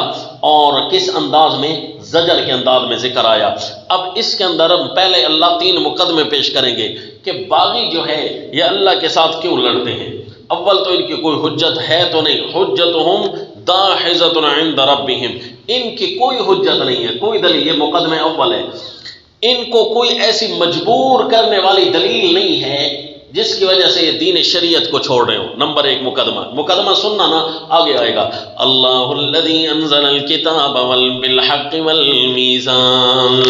اور کس انداز میں؟ زجر کے انداز میں ذکر آیا۔ اب اس کے اندر پہلے اللہ 3 مقدمے پیش کریں گے کہ باغی جو ہے یہ اللہ کے ساتھ کیوں لڑتے ہیں۔ اول تو ان کی کوئی حجت ہے تو نہیں، حجتہم داحضۃ عند ربہم، ان کی کوئی حجت نہیں ہے، کوئی دلیل، یہ مقدمہ اول ہے، ان کو کوئی ایسی مجبور کرنے والی دلیل نہیں ہے جس کی وجہ سے یہ دین شریعت کو چھوڑ رہے ہو۔ نمبر 1 مقدمہ سننا نا، آگے آئے گا اللہ الذی انزل الکتاب بالحق والمیزان،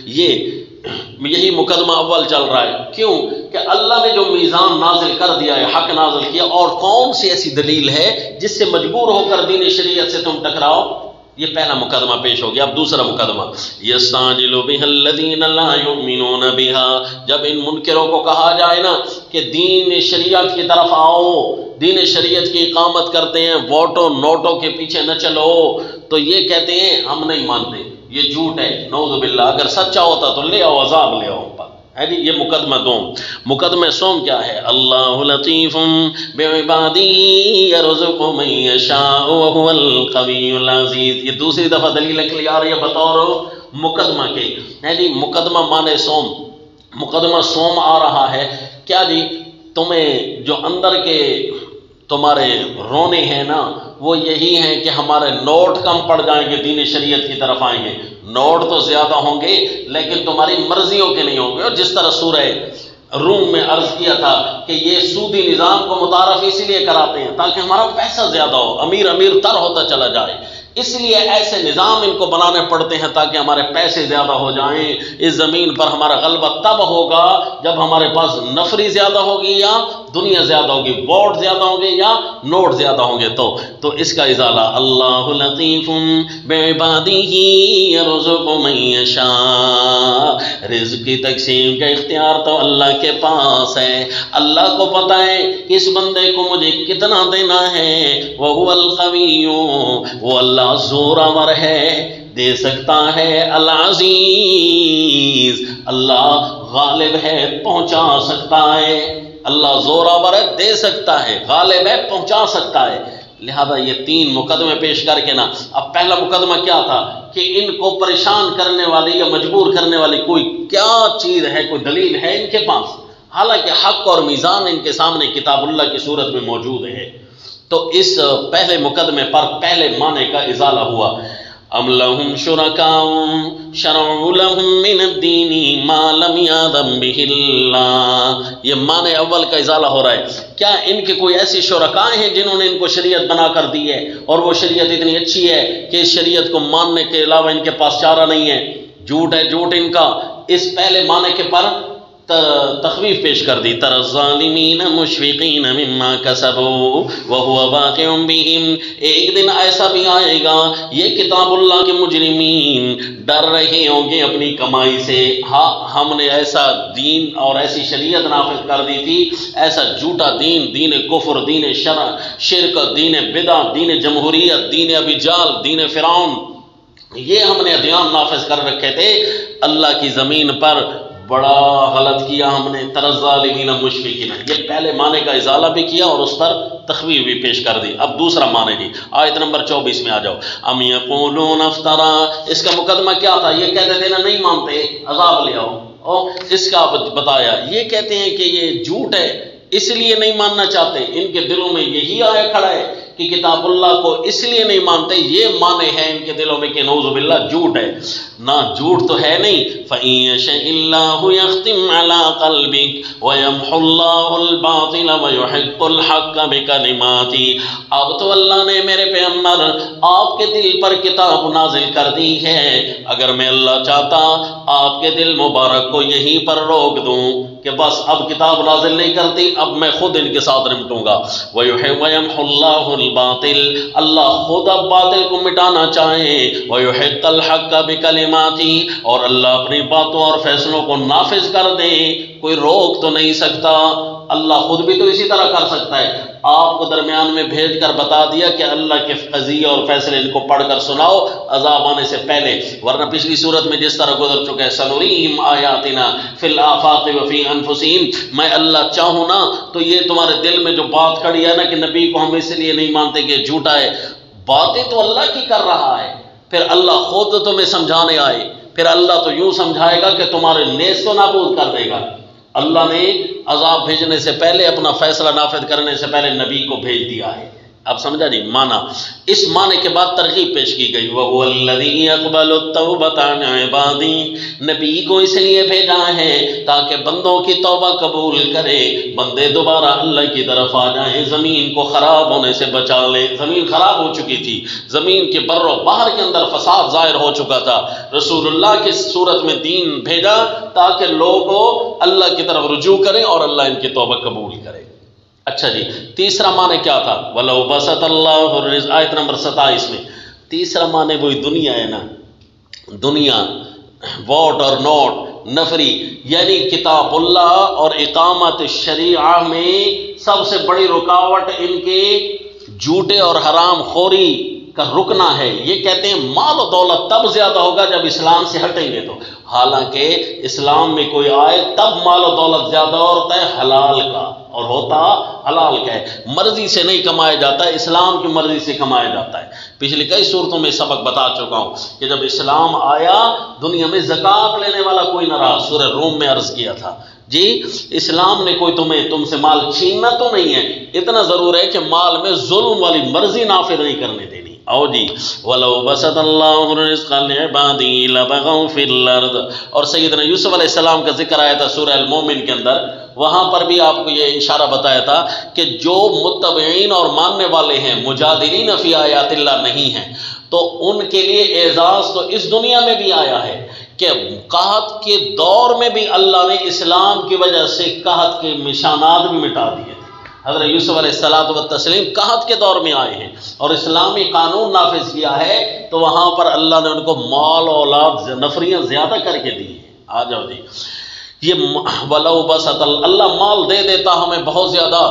یہی مقدمہ اول چل رہا ہے۔ کیوں؟ کہ اللہ نے جو میزان نازل کر دیا ہے، حق نازل کیا، اور کون سی ایسی دلیل ہے جس سے مجبور ہو کر دین شریعت سے تم ٹکراؤ؟ یہ پہلا مقدمہ پیش ہو گیا۔ اب دوسرا مقدمہ، یستعجل بها الذین لا یؤمنون بها، جب ان منکروں کو کہا جائے نا کہ دین شریعت کی طرف آؤ، دین شریعت کی اقامت کرتے ہیں، ووٹوں نوٹوں کے پیچھے نہ چلو، تو یہ کہتے ہیں ہم نہیں مانتے، یہ جھوٹ ہے، نعوذ باللہ، اگر سچا ہوتا تو لے آؤ، عذاب لے آؤ پر ہے جی۔ یہ مقدمہ دوم۔ مقدمہ سوم کیا ہے؟ اللہ لطیف بعبادہ یرزق من یشاء وهو القوی العزیز، یہ دوسری دفعہ دلیل نکلی آ رہی ہے بطور مقدمہ کے، ہے جی۔ مقدمہ مانے سوم، مقدمہ سوم آ رہا ہے کیا جی؟ تمہیں جو اندر کے تمہارے رونے ہیں نا وہ یہی ہیں کہ ہمارے نوٹ کم پڑ جائیں گے، دین شریعت کی طرف آئیں گے، نوٹ تو زیادہ ہوں گے لیکن تمہاری مرضیوں کے نہیں ہوں گے۔ اور جس طرح سورہ روم میں عرض کیا تھا کہ یہ سودی نظام کو متعارف اس لیے کراتے ہیں تاکہ ہمارا پیسہ زیادہ ہو، امیر امیر تر ہوتا چلا جائے، اس لیے ایسے نظام ان کو بنانے پڑتے ہیں تاکہ ہمارے پیسے زیادہ ہو جائیں۔ اس زمین پر ہمارا غلبہ تب ہوگا جب ہمارے پاس نفری زیادہ ہوگی یا دنیا زیادہ ہوگی، ووٹ زیادہ ہوں گے یا نوٹ زیادہ ہوں گے۔ تو اس کا ازالہ اللہ لطیف بعبادہ یرزق من یشاء، رزق کی تقسیم کا اختیار تو اللہ کے پاس ہے، اللہ کو پتہ ہے کہ اس بندے کو مجھے کتنا دینا ہے۔ وہو القوی، وہ اللہ زوراور ہے، دے سکتا ہے۔ العزیز، اللہ غالب ہے، پہنچا سکتا ہے۔ اللہ زوراور ہے، دے سکتا ہے، غالب ہے، پہنچا سکتا ہے۔ لہذا یہ تین مقدمے پیش کر کے نا، اب پہلا مقدمہ کیا تھا کہ ان کو پریشان کرنے والی یا مجبور کرنے والی کوئی کیا چیز ہے، کوئی دلیل ہے ان کے پاس، حالانکہ حق اور میزان ان کے سامنے کتاب اللہ کی صورت میں موجود ہے۔ تو اس پہلے مقدمے پر پہلے معنی کا ازالہ ہوا۔ ام لہم شرکاء شرعوا لہم من الدین ما لم یأذن بہ اللہ، یہ معنی اول کا ازالہ ہو رہا ہے۔ کیا ان کے کوئی ایسی شرکاء ہیں جنہوں نے ان کو شریعت بنا کر دی ہے، اور وہ شریعت اتنی اچھی ہے کہ اس شریعت کو ماننے کے علاوہ ان کے پاس چارہ نہیں ہے؟ جھوٹ ہے، جھوٹ ان کا۔ اس پہلے معنی کے پر تخویف پیش کر دی۔ تر الظالمین مشفقین مما کسبوا وهو واقع بهم، ایک دن ایسا بھی آئے گا یہ کتاب اللہ کے مجرمین ڈر رہے ہوں گے اپنی کمائی سے۔ ہاں، ہم نے ایسا دین اور ایسی شریعت نافذ کر دی تھی، ایسا جھوٹا دین، دین کفر، دین شرک، دین بدعت، دین جمہوریت، دین ابی جہل، دین فرعون، یہ ہم نے ادیان نافذ کر رکھے تھے اللہ کی زمین پر۔ بڑا غلط کیا ہم نے۔ تر الظالمین مشفقین، یہ پہلے معنی کا ازالہ بھی کیا اور اس پر تخویف بھی پیش کر دی۔ اب دوسرا معنی جی، آیت نمبر 24 میں آ جاؤ۔ ام یقولون افترا، اس کا مقدمہ کیا تھا؟ یہ کہتے تھے نا نہیں مانتے عذاب لے آؤ، اور اس کا بتایا یہ کہتے ہیں کہ یہ جھوٹ ہے اس لیے نہیں ماننا چاہتے۔ ان کے دلوں میں یہی آیا کھڑا ہے کہ کتاب اللہ کو اس لیے نہیں مانتے، یہ معنی ہے ان کے دلوں میں کہ نعوذ باللہ جھوٹ ہے۔ نہ جھوٹ تو ہے نہیں۔ فَإِن يَشَإِ اللَّهُ يَخْتِمْ عَلَىٰ قَلْبِكَ وَيَمْحُ اللَّهُ الْبَاطِلَ وَيُحِقُّ الْحَقَّ بِكَلِمَاتِهِ، اب تو اللہ نے میرے پیغمبر آپ کے دل پر کتاب نازل کر دی ہے، اگر میں اللہ چاہتا آپ کے دل مبارک کو یہیں پر روک دوں کہ بس اب کتاب نازل نہیں کرتی، اب میں خود ان کے ساتھ نمٹوں گا۔ وَيَمْحُ اللَّهُ الْبَاطِلَ، اللہ خود اب باطل کو مٹانا چاہے۔ وَيُحِقُّ الْحَقَّ بِكَلِمَاتِهِ، اور اللہ اپنی باتوں اور فیصلوں کو نافذ کر دے، کوئی روک تو نہیں سکتا۔ اللہ خود بھی تو اسی طرح کر سکتا ہے، آپ کو درمیان میں بھیج کر بتا دیا کہ اللہ کے قضیے اور فیصلے ان کو پڑھ کر سناؤ عذاب آنے سے پہلے، ورنہ پچھلی صورت میں جس طرح گزر چکا ہے سنوریہم آیاتنا فی الآفاق وفی انفسہم، میں اللہ چاہوں نا تو یہ تمہارے دل میں جو بات کھڑی ہے نا کہ نبی کو ہم اس لیے نہیں مانتے کہ جھوٹا ہے، باتیں تو اللہ کی کر رہا ہے، پھر اللہ خود تمہیں سمجھانے آئے، پھر اللہ تو یوں سمجھائے گا کہ تمہارے نیست و نابود کر دے گا۔ اللہ نے عذاب بھیجنے سے پہلے، اپنا فیصلہ نافذ کرنے سے پہلے نبی کو بھیج دیا ہے۔ اب سمجھا جی معنی؟ اس معنی کے بعد ترغیب پیش کی گئی، وَهُوَ الَّذِي يَقْبَلُ التَّوْبَةَ عَنْ عِبَادِهِ، نبی کو اس لیے بھیجا ہے تاکہ بندوں کی توبہ قبول کرے، بندے دوبارہ اللہ کی طرف آ جائیں، زمین کو خراب ہونے سے بچا لے۔ زمین خراب ہو چکی تھی، زمین کے بر و بحر کے اندر فساد ظاہر ہو چکا تھا، رسول اللہ کی صورت میں دین بھیجا تاکہ لوگ اللہ کی طرف رجوع کریں اور اللہ ان کی توبہ قبول کرے۔ اچھا جی، تیسرا معنی کیا تھا؟ وَلَوْ بَسَطَ اللَّهُ الرِّزْقَ، آیت نمبر 27 میں تیسرا معنی وہی دنیا ہے نا، دنیا، ووٹ اور نوٹ، نفری، یعنی کتاب اللہ اور اقامت شریعہ میں سب سے بڑی رکاوٹ ان کے جھوٹے اور حرام خوری کا رکنا ہے۔ یہ کہتے ہیں مال و دولت تب زیادہ ہوگا جب اسلام سے ہٹیں گے تو، حالانکہ اسلام میں کوئی آئے تب مال و دولت زیادہ ہوتا ہے حلال کا، اور ہوتا حلال کا ہے، مرضی سے نہیں کمایا جاتا ہے، اسلام کی مرضی سے کمایا جاتا ہے۔ پچھلی کئی صورتوں میں سبق بتا چکا ہوں کہ جب اسلام آیا دنیا میں زکوٰۃ لینے والا کوئی نہ رہا، سورہ روم میں عرض کیا تھا جی، اسلام نے کوئی تم سے مال چھیننا تو نہیں ہے، اتنا ضرور ہے کہ مال میں ظلم والی مرضی نافذ نہیں کرنے دینی، او جی وَلَوْ بَسَطَ اللَّهُ الرِّزْقَ لِعِبَادِهِ لَبَغَوْا فِي الْأَرْضِ، اور سیدنا یوسف علیہ السلام کا ذکر آیا تھا سورہ المومن کے اندر، وہاں پر بھی آپ کو یہ اشارہ بتایا تھا کہ جو متبعین اور ماننے والے ہیں، مجادلین فی آیات اللہ نہیں ہیں، تو ان کے لیے اعزاز تو اس دنیا میں بھی آیا ہے کہ قحط کے دور میں بھی اللہ نے اسلام کی وجہ سے قحط کے نشانات بھی مٹا دیے تھے۔ حضرت یوسف علیہ السلام والتسلیم قحط کے دور میں آئے ہیں اور اسلامی قانون نافذ کیا ہے، تو وہاں پر اللہ نے ان کو مال اولاد نفریاں زیادہ کر کے دی ہیں۔ آ جاؤ جی، یہ وَلَوْ بَسَطَ، اللہ مال دے دیتا ہمیں بہت زیادہ،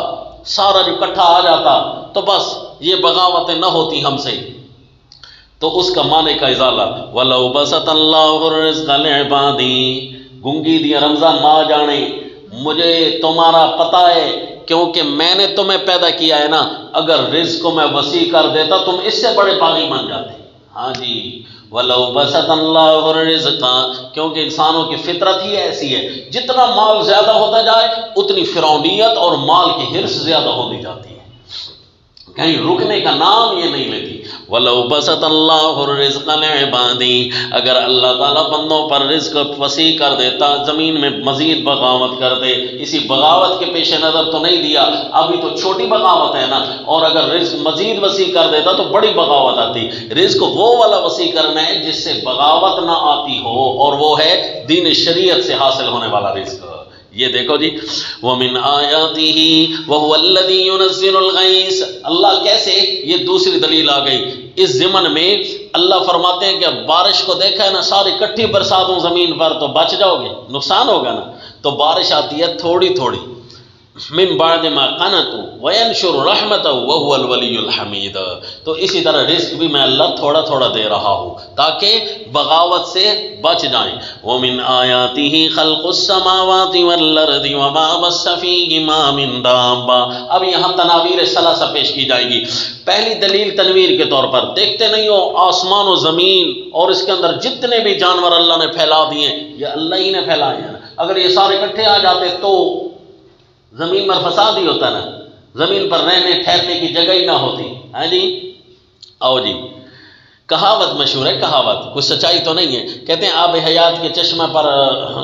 سارا جو اکٹھا آ جاتا تو بس یہ بغاوتیں نہ ہوتی ہم سے، تو اس کا معنی کا ازالہ وَلَوْ بَسَطَ اللَّهُ الرِّزْقَ لِعِبَادِهِ، گنگی دیا رمضان ماں جانے، مجھے تمہارا پتہ ہے کیونکہ میں نے تمہیں پیدا کیا ہے نا، اگر رزق کو میں وسیع کر دیتا تم اس سے بڑے باغی بن جاتے۔ ہاں جی وَلَوْ بَسَطَ اللَّهُ الرِّزْقَ، کیونکہ انسانوں کی فطرت ہی ایسی ہے، جتنا مال زیادہ ہوتا جائے اتنی فرعونیت اور مال کی حرص زیادہ ہوتی جاتی ہے، کہیں رکنے کا نام یہ نہیں لیتی۔ وَلَوْ بَسَطَ اللَّهُ الرِّزْقَ لِعِبَادِهِ، اگر اللہ تعالیٰ بندوں پر رزق وسیع کر دیتا، زمین میں مزید بغاوت کر دے، اسی بغاوت کے پیش نظر تو نہیں دیا، ابھی تو چھوٹی بغاوت ہے نا، اور اگر رزق مزید وسیع کر دیتا تو بڑی بغاوت آتی۔ رزق وہ والا وسیع کرنا ہے جس سے بغاوت نہ آتی ہو، اور وہ ہے دین شریعت سے حاصل ہونے والا رزق۔ یہ دیکھو جی وَمِنْ آيَاتِهِ وَهُوَ الَّذِي يُنَزِّلُ الْغَيْثَ، اللہ کیسے، یہ دوسری دلیل آ گئی اس ضمن میں۔ اللہ فرماتے ہیں کہ بارش کو دیکھا ہے نا، ساری کٹھی برسات ہوں زمین پر تو بچ جاؤ گے، نقصان ہوگا نا، تو بارش آتی ہے تھوڑی تھوڑی، من بعد ما قنطوا وینشر رحمتہ وهو الولی الحمید، تو اسی طرح رزق بھی میں اللہ تھوڑا تھوڑا دے رہا ہوں تاکہ بغاوت سے بچ جائیں۔ ومن آیاتہ خلق السماوات والارض وما بث فیہما من دابہ، اب یہاں تناویر ثلاثہ پیش کی جائے گی۔ پہلی دلیل تنویر کے طور پر، دیکھتے نہیں ہو آسمان و زمین اور اس کے اندر جتنے بھی جانور اللہ نے پھیلا دیے، یہ اللہ ہی نے پھیلائے ہیں، اگر یہ سارے اکٹھے آ جاتے تو زمین پر فساد ہی ہوتا نا، زمین پر رہنے ٹھہرنے کی جگہ ہی نہ ہوتی۔ ہاں جی آؤ جی، کہاوت مشہور ہے، کہاوت کوئی سچائی تو نہیں ہے، کہتے ہیں آب حیات کے چشمہ پر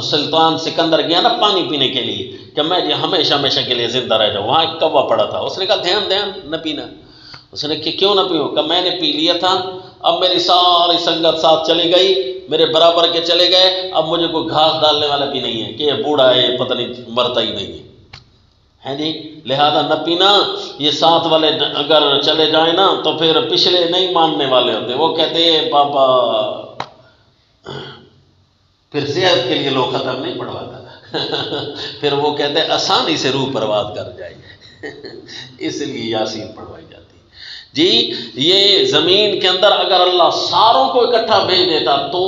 سلطان سکندر گیا نا پانی پینے کے لیے کہ میں جی ہمیشہ ہمیشہ کے لیے زندہ رہ جاؤں، وہاں ایک کوا پڑا تھا، اس نے کہا دھیان دھیان نہ پینا، اس نے کہ کیوں نہ پیو، کہ میں نے پی لیا تھا، اب میری ساری سنگت ساتھ چلی گئی، میرے برابر کے چلے گئے، اب مجھے کوئی گھاس ڈالنے والا بھی نہیں ہے کہ یہ بوڑھا ہے، یہ پتہ نہیں مرتا ہی نہیں ہے جی، لہذا نہ پینا۔ یہ ساتھ والے اگر چلے جائیں نا تو پھر پچھلے نہیں ماننے والے ہوتے، وہ کہتے ہیں بابا پھر صحت کے لیے لوگ ختم نہیں پڑھواتا پھر وہ کہتے ہیں آسانی سے روح پرواز کر جائے اس لیے یاسین پڑھوائی جاتی جی۔ یہ زمین کے اندر اگر اللہ ساروں کو اکٹھا بھیج دیتا تو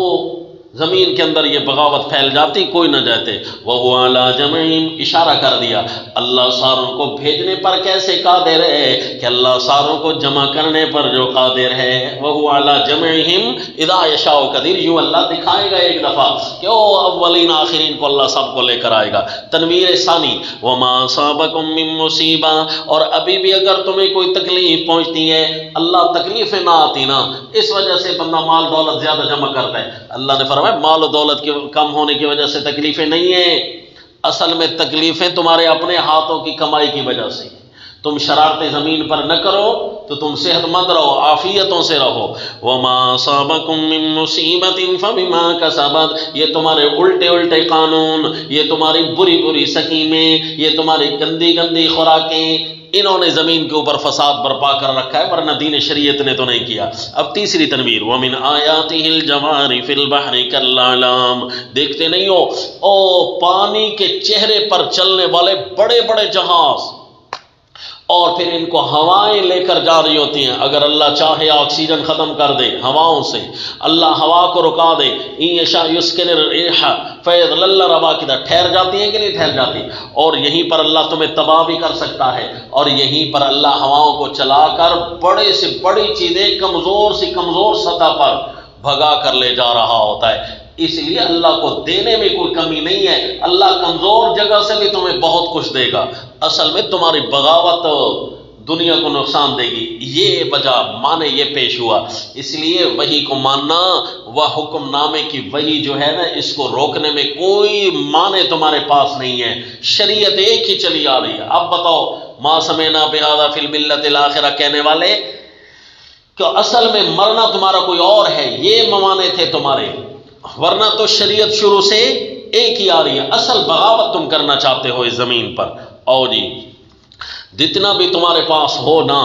زمین کے اندر یہ بغاوت پھیل جاتی، کوئی نہ جاتے۔ وَهُوَ عَلَىٰ جَمْعِهِمْ، اشارہ کر دیا اللہ ساروں کو بھیجنے پر کیسے قادر ہے کہ اللہ ساروں کو جمع کرنے پر جو قادر ہے۔ وَهُوَ عَلَىٰ جَمْعِهِمْ اِذَا يَشَاءُ قَدِيرٌ، یوں اللہ دکھائے گا ایک دفعہ کہ او اولین آخرین کو اللہ سب کو لے کر آئے گا۔ تنویر ثانی وَمَا أَصَابَكُم مِّن مُّصِیبَةٍ، اور ابھی بھی اگر تمہیں کوئی تکلیف پہنچتی ہے، اللہ تکلیفیں نہ آتی نا، اس وجہ سے بندہ مال دولت زیادہ جمع کرتا ہے۔ اللہ نے فرمایا مال و دولت کے کم ہونے کی وجہ سے تکلیفیں نہیں ہیں، اصل میں تکلیفیں تمہارے اپنے ہاتھوں کی کمائی کی وجہ سے۔ تم شرارتیں زمین پر نہ کرو تو تم صحت مند رہو، عافیتوں سے رہو۔ وَمَا أَصَابَكُم مِّن مُّصِیبَةٍ فَبِمَا كَسَبَتْ، یہ تمہارے الٹے الٹے قانون، یہ تمہاری بری بری سکیمیں، یہ تمہاری گندی گندی خوراکیں، انہوں نے زمین کے اوپر فساد برپا کر رکھا ہے، ورنہ دین شریعت نے تو نہیں کیا۔ اب تیسری تنویر وَمِنْ آیَاتِهِ الْجَوَارِ فِي الْبَحْرِ كَالْأَعْلَامِ، دیکھتے نہیں ہو او پانی کے چہرے پر چلنے والے بڑے بڑے جہاز، اور پھر ان کو ہوائیں لے کر جا رہی ہوتی ہیں۔ اگر اللہ چاہے آکسیجن ختم کر دے ہواؤں سے، اللہ ہوا کو رکا دے، اِن یشاء یسکن الرِّیحَ فَیَظْلَلْنَ رَوَاکِدَ، ٹھہر جاتی ہیں کہ نہیں ٹھہر جاتی، اور یہیں پر اللہ تمہیں تباہ بھی کر سکتا ہے، اور یہیں پر اللہ ہواؤں کو چلا کر بڑے سے بڑی چیزیں کمزور سے کمزور سطح پر بھگا کر لے جا رہا ہوتا ہے۔ اس لیے اللہ کو دینے میں کوئی کمی نہیں ہے، اللہ کمزور جگہ سے بھی تمہیں بہت کچھ دے گا۔ اصل میں تمہاری بغاوت دنیا کو نقصان دے گی، یہ وجہ معنی یہ پیش ہوا۔ اس لیے وحی کو ماننا و حکم نامے کی وحی جو ہے نا، اس کو روکنے میں کوئی معنی تمہارے پاس نہیں ہے، شریعت ایک ہی چلی آ رہی ہے۔ اب بتاؤ ما سمعنا بہذا فی الملۃ الاخرہ کہنے والے کہ اصل میں مرنا تمہارا کوئی اور ہے، یہ ممانے تھے تمہارے، ورنہ تو شریعت شروع سے ایک ہی آ رہی ہے۔ اصل بغاوت تم کرنا چاہتے ہو اس زمین پر۔ او جی جتنا بھی تمہارے پاس ہو نا،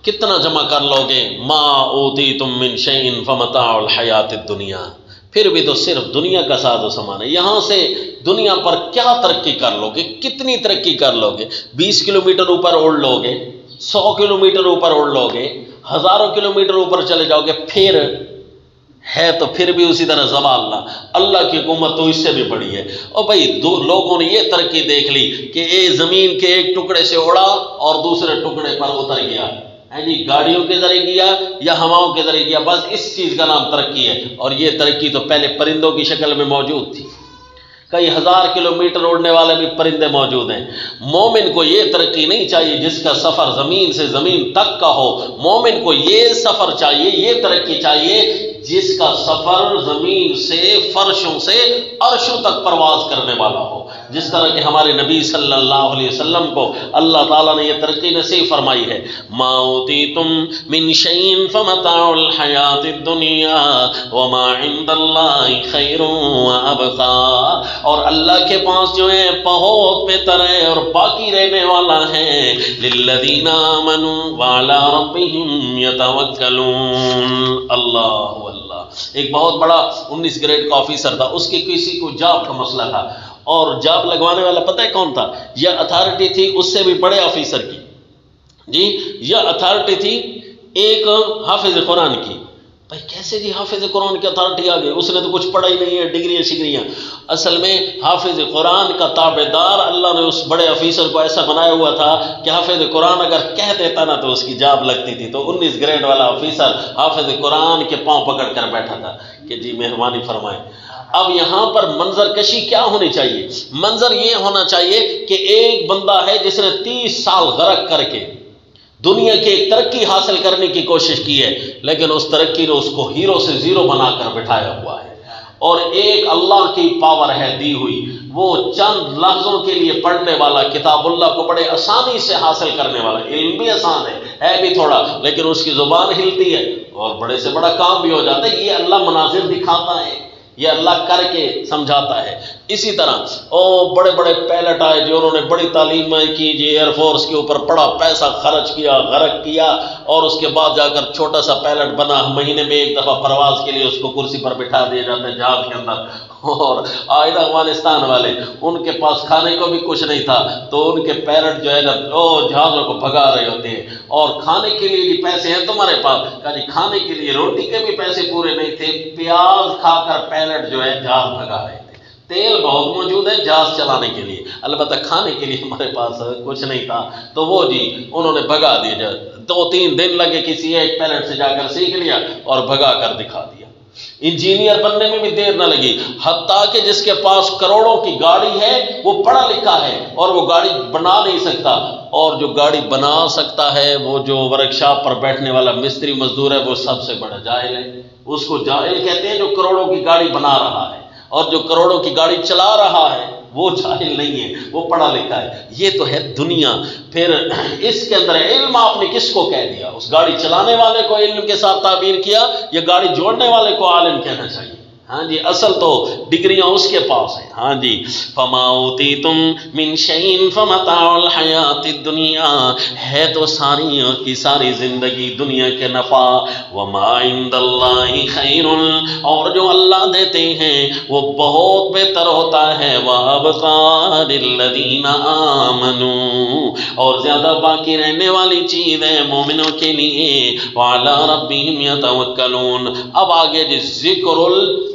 کتنا جمع کر لو گے؟ ما اوتیتم من شیء فمتاع الحیات الدنیا، پھر بھی تو صرف دنیا کا ساز و سامان ہے۔ یہاں سے دنیا پر کیا ترقی کر لو گے؟ کتنی ترقی کر لو گے؟ 20 کلومیٹر اوپر اڑ لو گے، 100 کلومیٹر اوپر اڑ لو گے، ہزاروں کلومیٹر اوپر چلے جاؤ گے، پھر ہے تو پھر بھی اسی طرح زوال نہ۔ اللہ کی حکومت تو اس سے بھی بڑی ہے۔ اور بھائی لوگوں نے یہ ترقی دیکھ لی کہ یہ زمین کے ایک ٹکڑے سے اڑا اور دوسرے ٹکڑے پر اتر گیا، جی گاڑیوں کے ذریعے گیا یا ہواؤں کے ذریعے گیا، بس اس چیز کا نام ترقی ہے۔ اور یہ ترقی تو پہلے پرندوں کی شکل میں موجود تھی، کئی ہزار کلومیٹر اڑنے والے بھی پرندے موجود ہیں۔ مومن کو یہ ترقی نہیں چاہیے جس کا سفر زمین سے زمین تک کا ہو، مومن کو یہ سفر چاہیے، یہ ترقی چاہیے جس کا سفر زمین سے فرشوں سے عرشوں تک پرواز کرنے والا ہو، جس طرح کہ ہمارے نبی صلی اللہ علیہ وسلم کو اللہ تعالیٰ نے یہ ترقی نصیب فرمائی ہے۔ ما اوتیتم من شیء فمتاع الحیات الدنیا وما عند اللہ خیر وابقا، اور اللہ کے پاس جو ہے بہت بہتر ہے اور باقی رہنے والا ہے، للذین آمنوا وعلی ربہم یتوکلون۔ اللہ ایک بہت بڑا 19 گریڈ کا آفیسر تھا، اس کی کسی کو جاب کا مسئلہ تھا، اور جاب لگوانے والا پتہ ہے کون تھا؟ یہ اتھارٹی تھی اس سے بھی بڑے آفیسر کی، جی یہ اتھارٹی تھی ایک حافظ قرآن کی۔ بھائی کیسے جی حافظ قرآن کی اتھارٹی آ گئی؟ اس نے تو کچھ پڑھا ہی نہیں ہے، ڈگریاں شگریاں۔ اصل میں حافظ قرآن کا تابع دار اللہ نے اس بڑے آفیسر کو ایسا بنایا ہوا تھا کہ حافظ قرآن اگر کہہ دیتا نا تو اس کی جاب لگتی تھی۔ تو 19 گریڈ والا آفیسر حافظ قرآن کے پاؤں پکڑ کر بیٹھا تھا کہ جی مہربانی فرمائیں۔ اب یہاں پر منظر کشی کیا ہونی چاہیے؟ منظر یہ ہونا چاہیے کہ ایک بندہ ہے جس نے 30 سال غرق کر کے دنیا کی ایک ترقی حاصل کرنے کی کوشش کی ہے، لیکن اس ترقی نے اس کو ہیرو سے زیرو بنا کر بٹھایا ہوا ہے، اور ایک اللہ کی پاور ہے دی ہوئی، وہ چند لفظوں کے لیے پڑھنے والا، کتاب اللہ کو بڑے آسانی سے حاصل کرنے والا، علم بھی آسان ہے بھی تھوڑا، لیکن اس کی زبان ہلتی ہے اور بڑے سے بڑا کام بھی ہو جاتا ہے۔ یہ اللہ مناظر دکھاتا ہے، یہ اللہ کر کے سمجھاتا ہے۔ اسی طرح بڑے بڑے پائلٹ آئے جو انہوں نے بڑی تعلیم کی، جی ایئر فورس کے اوپر بڑا پیسہ خرچ کیا، غرق کیا، اور اس کے بعد جا کر چھوٹا سا پائلٹ بنا، مہینے میں ایک دفعہ پرواز کے لیے اس کو کرسی پر بٹھا دیا جاتا ہے جہاز کے اندر۔ اور آئے افغانستان والے، ان کے پاس کھانے کو بھی کچھ نہیں تھا، تو ان کے پیرٹ جو ہے نا جہازوں کو بھگا رہے ہوتے ہیں، اور کھانے کے لیے بھی پیسے ہیں تمہارے پاس؟ کہا جی کھانے کے لیے روٹی کے بھی پیسے پورے نہیں تھے، پیاز کھا کر پیرٹ جو ہے جہاز بھگا رہے تھے۔ تیل بہت موجود ہے جہاز چلانے کے لیے، البتہ کھانے کے لیے ہمارے پاس کچھ نہیں تھا، تو وہ جی انہوں نے بھگا دیا، 2-3 دن لگے کسی ایک پیرٹ سے جا کر سیکھ لیا اور بھگا کر دکھا دیا۔ انجینئر بننے میں بھی دیر نہ لگی، حتیٰ کہ جس کے پاس کروڑوں کی گاڑی ہے وہ پڑھا لکھا ہے اور وہ گاڑی بنا نہیں سکتا، اور جو گاڑی بنا سکتا ہے وہ جو ورکشاپ پر بیٹھنے والا مستری مزدور ہے وہ سب سے بڑا جاہل ہے۔ اس کو جاہل کہتے ہیں جو کروڑوں کی گاڑی بنا رہا ہے، اور جو کروڑوں کی گاڑی چلا رہا ہے وہ جاہل نہیں ہے، وہ پڑھا لکھا ہے۔ یہ تو ہے دنیا۔ پھر اس کے اندر علم آپ نے کس کو کہہ دیا؟ اس گاڑی چلانے والے کو علم کے ساتھ تعبیر کیا یا گاڑی جوڑنے والے کو عالم کہنا چاہیے؟ ہاں جی اصل تو ڈگریاں اس کے پاس ہیں۔ ہاں جی فما اوتیتم من شیء فمتاع الحیات الدنیا، ہے تو ساری کی ساری زندگی دنیا کے نفع، وما عند اللہ خیر، اور جو اللہ دیتے ہیں وہ بہت بہتر ہوتا ہے، وابقا للذین آمنوا، اور زیادہ باقی رہنے والی چیز ہے مومنوں کے لیے، وعلی ربہم یتوکلون۔ اب آگے جی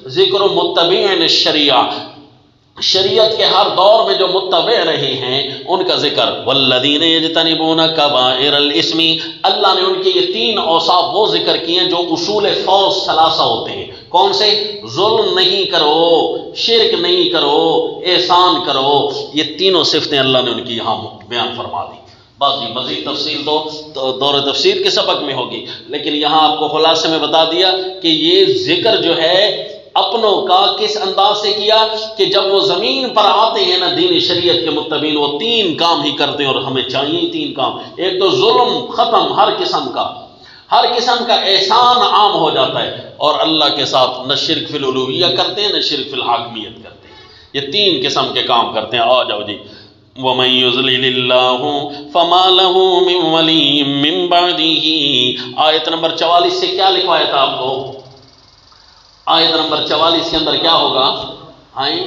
ذکر متبعین الشریعہ، شریعت کے ہر دور میں جو متبع رہے ہیں ان کا ذکر، والذین یجتنبون کبائر الاسم، اللہ نے ان کے یہ 3 اوصاف وہ ذکر کیے ہیں جو اصول فوز ثلاثہ ہوتے ہیں۔ کون سے؟ ظلم نہیں کرو، شرک نہیں کرو، احسان کرو، یہ تینوں صفتیں اللہ نے ان کی یہاں بیان فرما دی۔ بس جی مزید تفصیل تو دور تفسیر کے سبق میں ہوگی، لیکن یہاں آپ کو خلاصے میں بتا دیا کہ یہ ذکر جو ہے اپنوں کا کس انداز سے کیا کہ جب وہ زمین پر آتے ہیں نا دین شریعت کے متبین، وہ 3 کام ہی کرتے ہیں، اور ہمیں چاہیے 3 کام۔ ایک تو ظلم ختم، ہر قسم کا احسان عام ہو جاتا ہے، اور اللہ کے ساتھ نہ شرک فی الالوہیہ کرتے ہیں نہ شرک فی الحاکمیت کرتے ہیں، یہ 3 قسم کے کام کرتے ہیں۔ آ جاؤ جی، وَمَن يُضْلِلِ اللَّهُ فَمَا لَهُ مِن وَلِيٍّ مِّن بَعْدِهِ۔ آیت نمبر 44 سے کیا لکھوایا تھا آپ کو؟ آیت نمبر 44 کے اندر کیا ہوگا؟ آئیں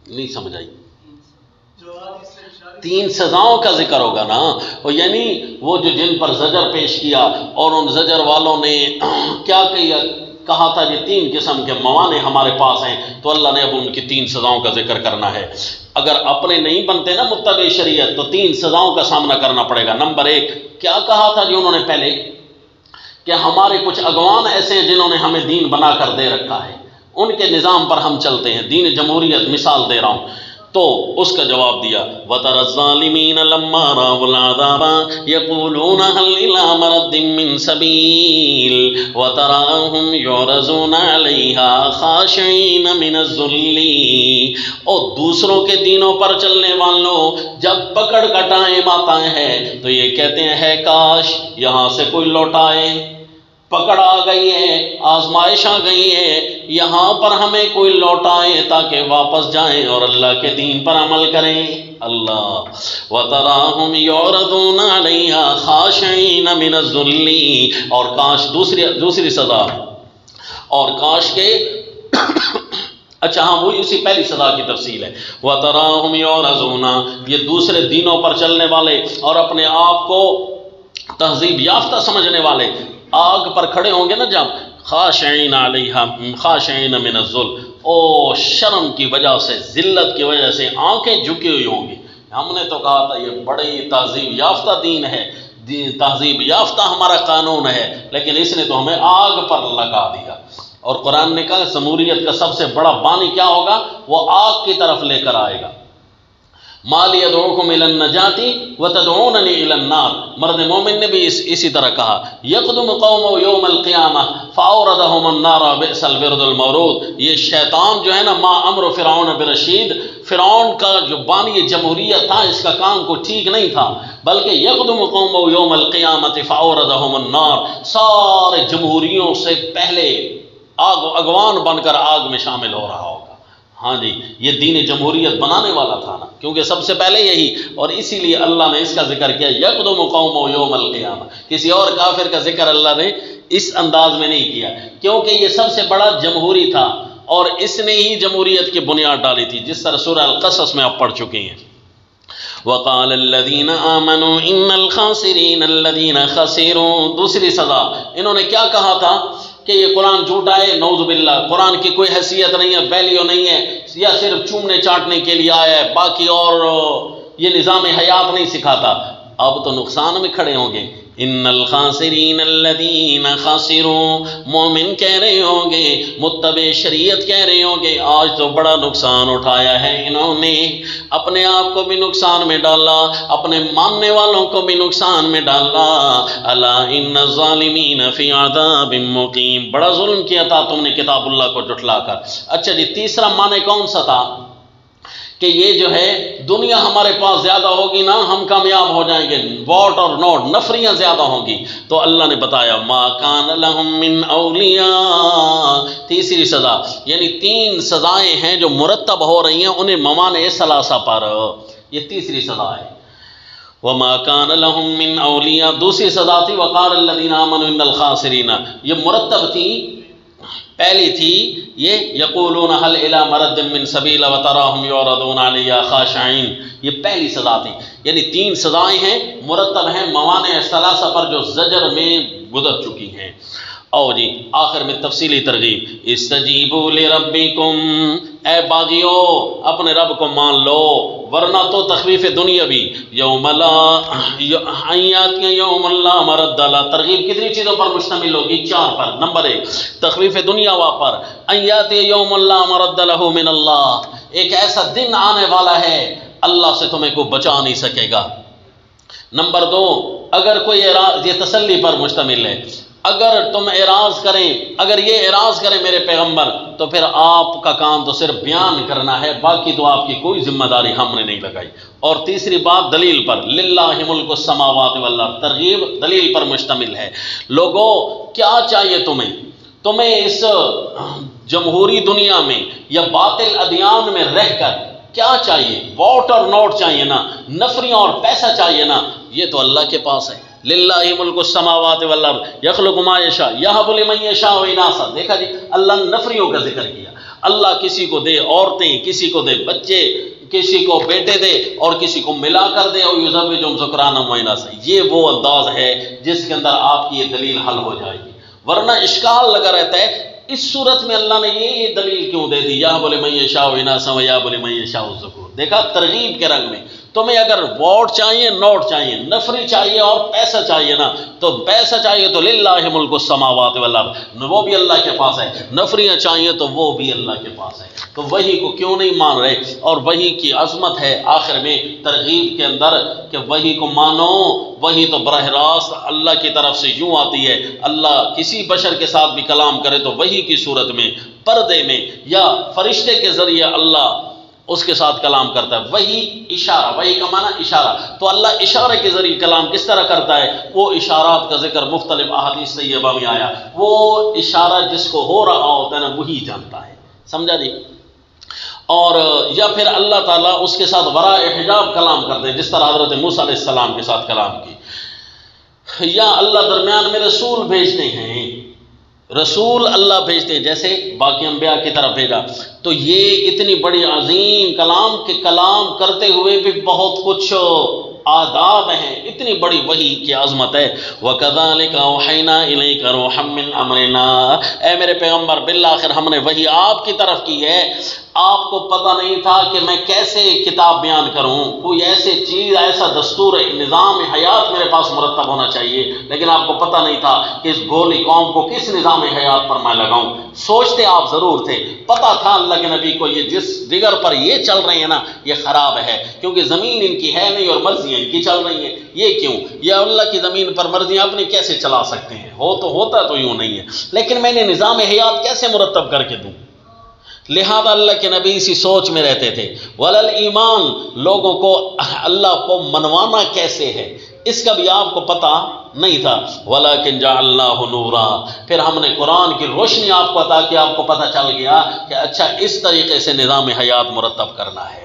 نہیں سمجھ آئی؟ 3 سزاؤں کا ذکر ہوگا نا، یعنی وہ جو جن پر زجر پیش کیا، اور ان زجر والوں نے کیا کہا تھا کہ 3 قسم کے موانع ہمارے پاس ہیں، تو اللہ نے اب ان کی 3 سزاؤں کا ذکر کرنا ہے۔ اگر اپنے نہیں بنتے نا متبع شریعت تو 3 سزاؤں کا سامنا کرنا پڑے گا۔ نمبر 1 کیا کہا تھا جی انہوں نے پہلے؟ کہ ہمارے کچھ اگوان ایسے ہیں جنہوں نے ہمیں دین بنا کر دے رکھا ہے، ان کے نظام پر ہم چلتے ہیں، دین جمہوریت مثال دے رہا ہوں۔ تو اس کا جواب دیا وَتَرَى الظَّالِمِينَ لَمَّا رَأَوُا الْعَذَابَ يَقُولُونَ هَلْ إِلَىٰ مَرَدٍ مِّن سَبِيلٍ وَتَرَاهُمْ يُعْرَضُونَ عَلَيْهَا خَاشِعِينَ مِنَ الذُّلِّ۔ اور دوسروں کے دینوں پر چلنے والوں جب پکڑ کا ٹائم آتا ہے تو یہ کہتے ہیں ہے کاش یہاں سے کوئی لوٹائے، پکڑ آ گئی ہے، آزمائش آ گئی ہے، یہاں پر ہمیں کوئی لوٹائے تاکہ واپس جائیں اور اللہ کے دین پر عمل کریں۔ اللہ وَتَرَاهُمْ يُعْرَضُونَ عَلَيْهَا خَاشِعِينَ مِنَ الذُّلِّ۔ اور کاش دوسری سزا، اور کاش کے اچھا ہاں وہی اسی پہلی سزا کی تفصیل ہے۔ وَتَرَاهُمْ يُعْرَضُونَ، یہ دوسرے دینوں پر چلنے والے اور اپنے آپ کو تہذیب یافتہ سمجھنے والے آگ پر کھڑے ہوں گے نا جب، خاشعین علیہا خاشعین من الذل، او شرم کی وجہ سے، ذلت کی وجہ سے آنکھیں جھکی ہوئی ہوں گی۔ ہم نے تو کہا تھا یہ بڑی تہذیب یافتہ دین ہے، تہذیب یافتہ ہمارا قانون ہے، لیکن اس نے تو ہمیں آگ پر لگا دیا۔ اور قرآن نے کہا جمہوریت کا سب سے بڑا بانی کیا ہوگا؟ وہ آگ کی طرف لے کر آئے گا۔ مَا لِيَدْعُوكُمْ إِلَى النَّجَاةِ وَتَدْعُونَنِي إِلَى النَّارِ۔ مرد مومن نے بھی اسی طرح کہا يَقْدُمُ قَوْمُ يَوْمَ الْقِيَامَةِ فَأَوْرَدَهُمُ النَّارَ بِئْسَ الْوِرْدُ الْمَوْرُودُ۔ یہ شیطان جو ہے نا ما امر فرعون برشید، فرعون کا جو بانی جمہوریت تھا اس کا کام کو ٹھیک نہیں تھا، بلکہ يَقْدُمُ قَوْمُ يَوْمَ الْقِيَامَةِ فَأَوْرَدَهُمُ النَّارَ، سارے جمہوریوں سے پہلے اگوان بن کر آگ میں شامل ہو رہا ہوگا۔ ہاں جی یہ دین جمہوریت بنانے والا تھا نا، کیونکہ سب سے پہلے یہی، اور اسی لیے اللہ نے اس کا ذکر کیا یقدم قوم یوم القیامہ۔ کسی اور کافر کا ذکر اللہ نے اس انداز میں نہیں کیا، کیونکہ یہ سب سے بڑا جمہوری تھا اور اس نے ہی جمہوریت کی بنیاد ڈالی تھی، جس طرح سورہ القصص میں آپ پڑھ چکے ہیں۔ وقال الذين آمنوا ان الخاسرين الذين خسروا، دوسری سزا انہوں نے کیا کہا تھا کہ یہ قرآن جھوٹا ہے، نعوذ باللہ، قرآن کی کوئی حیثیت نہیں ہے، ویلیو نہیں ہے، یا صرف چومنے چاٹنے کے لیے آیا ہے، باقی اور یہ نظام حیات نہیں سکھاتا۔ اب تو نقصان میں کھڑے ہوں گے۔ ان الخاسرین الذین خاسروا، مومن کہہ رہے ہوں گے، متبع شریعت کہہ رہے ہوں گے آج تو بڑا نقصان اٹھایا ہے انہوں نے، اپنے آپ کو بھی نقصان میں ڈالا، اپنے ماننے والوں کو بھی نقصان میں ڈالا۔ الا ان الظالمین فی عذاب مقیم، بڑا ظلم کیا تھا تم نے کتاب اللہ کو جھٹلا کر۔ اچھا جی تیسرا معنی کون سا تھا؟ کہ یہ جو ہے دنیا ہمارے پاس زیادہ ہوگی نا، ہم کامیاب ہو جائیں گے، واٹ اور نوٹ، نفریاں زیادہ ہوں گی۔ تو اللہ نے بتایا ما کان لہم من اولیاء، تیسری سزا، یعنی 3 سزائیں ہیں جو مرتب ہو رہی ہیں انہیں موانع ثلاثہ پر، یہ تیسری سزا ہے۔ وما کان لہم من اولیاء، دوسری سزا تھی وقال الذین آمنوا ان الخاسرین، یہ مرتب تھی۔ پہلی تھی یہ یقولون هل الی مرد من سبیل وتراہم یعرضون علیہا خاشعین، یہ پہلی سزا تھی، یعنی 3 سزائیں ہیں مرتب ہیں موانع ثلاثہ پر جو زجر میں گزر چکی ہیں۔ او جی آخر میں تفصیلی ترغیب، استجیبوا لربکم، اے باغیو اپنے رب کو مان لو، ورنہ تو تخفیف دنیاوی، یوم لا آیاتی یوم لا مرد له، ترغیب کتنی چیزوں پر مشتمل ہوگی؟ 4 پر۔ نمبر 1 تخفیف دنیاوا پر، آیاتی یوم لا مرد له من اللہ، ایک ایسا دن آنے والا ہے اللہ سے تمہیں کوئی بچا نہیں سکے گا۔ نمبر 2، اگر کوئی اعراض، یہ تسلی پر مشتمل ہے، اگر تم اعراض کریں، اگر یہ اعراض کریں میرے پیغمبر، تو پھر آپ کا کام تو صرف بیان کرنا ہے، باقی تو آپ کی کوئی ذمہ داری ہم نے نہیں لگائی۔ اور تیسری بات دلیل پر، للہ ملک السماوات والارض، ترغیب دلیل پر مشتمل ہے۔ لوگوں کیا چاہیے تمہیں اس جمہوری دنیا میں یا باطل ادیان میں رہ کر کیا چاہیے؟ ووٹ اور نوٹ چاہیے نا، نفریاں اور پیسہ چاہیے نا، یہ تو اللہ کے پاس ہے۔ للہ ملک السماوات والارض یخلق ما یشاء یہب لمن یشاء اناثا۔ دیکھا جی، اللہ نے نفریوں کا ذکر کیا۔ اللہ کسی کو دے عورتیں، کسی کو دے بچے، کسی کو بیٹے دے اور کسی کو ملا کر دے، اور یزوجہم ذکرانا و اناثا۔ یہ وہ انداز ہے جس کے اندر آپ کی یہ دلیل حل ہو جائے گی، ورنہ اشکال لگا رہتا ہے اس صورت میں اللہ نے یہ دلیل کیوں دے دی، یہب لمن یشاء اناثا و یہب لمن یشاء الذکور۔ دیکھا ترغیب کے رنگ میں، تمہیں اگر ووٹ چاہیے، نوٹ چاہیے، نفری چاہیے اور پیسہ چاہیے نا، تو پیسہ چاہیے تو للہ ملک السماوات والارض، وہ بھی اللہ کے پاس ہے۔ نفریاں چاہیے تو وہ بھی اللہ کے پاس ہے۔ تو وہی کو کیوں نہیں مان رہے؟ اور وہی کی عظمت ہے آخر میں ترغیب کے اندر کہ وہی کو مانو۔ وہی تو براہ راست اللہ کی طرف سے یوں آتی ہے، اللہ کسی بشر کے ساتھ بھی کلام کرے تو وہی کی صورت میں، پردے میں، یا فرشتے کے ذریعے اللہ اس کے ساتھ کلام کرتا ہے۔ وہی اشارہ، وہی کا معنی اشارہ۔ تو اللہ اشارے کے ذریعے کلام کس طرح کرتا ہے؟ وہ اشارات کا ذکر مختلف احادیث طیبہ میں آیا۔ وہ اشارہ جس کو ہو رہا ہوتا ہے نا، وہی جانتا ہے، سمجھا جی؟ اور یا پھر اللہ تعالیٰ اس کے ساتھ وراء حجاب کلام کرتے ہیں، جس طرح حضرت موسیٰ علیہ السلام کے ساتھ کلام کی۔ یا اللہ درمیان میں رسول بھیجتے ہیں، رسول اللہ بھیجتے ہیں جیسے باقی انبیاء کی طرف بھیجا۔ تو یہ اتنی بڑی عظیم کلام کے کلام کرتے ہوئے بھی بہت کچھ آداب ہیں، اتنی بڑی وحی کی عظمت ہے۔ وَكَذَلِكَ أَوْحَيْنَا إِلَيْكَ رُوحًا مِّنْ أَمْرِنَا، اے میرے پیغمبر بالآخر ہم نے وحی آپ کی طرف کی ہے۔ آپ کو پتہ نہیں تھا کہ میں کیسے کتاب بیان کروں، کوئی ایسی چیز، ایسا دستور، نظام حیات میرے پاس مرتب ہونا چاہیے، لیکن آپ کو پتہ نہیں تھا کہ اس بھولی قوم کو کس نظام حیات پر میں لگاؤں۔ سوچتے آپ ضرور تھے، پتہ تھا اللہ کے نبی کو یہ جس ڈگر پر یہ چل رہے ہیں نا، یہ خراب ہے، کیونکہ زمین ان کی ہے نہیں اور مرضیاں ان کی چل رہی ہیں۔ یہ کیوں؟ یہ اللہ کی زمین پر مرضیاں اپنی کیسے چلا سکتے ہیں؟ ہوتا تو یوں نہیں ہے، لیکن میں نے نظام حیات کیسے مرتب کر کے دوں؟ لہذا اللہ کے نبی اسی سوچ میں رہتے تھے۔ ولل ایمان، لوگوں کو اللہ کو منوانا کیسے ہے اس کا بھی آپ کو پتہ نہیں تھا۔ وَلَكِنْ جَعَلْنَاهُ نُورًا، پھر ہم نے قرآن کی روشنی آپ کو عطا کی، آپ کو پتہ چل گیا کہ اچھا اس طریقے سے نظام حیات مرتب کرنا ہے۔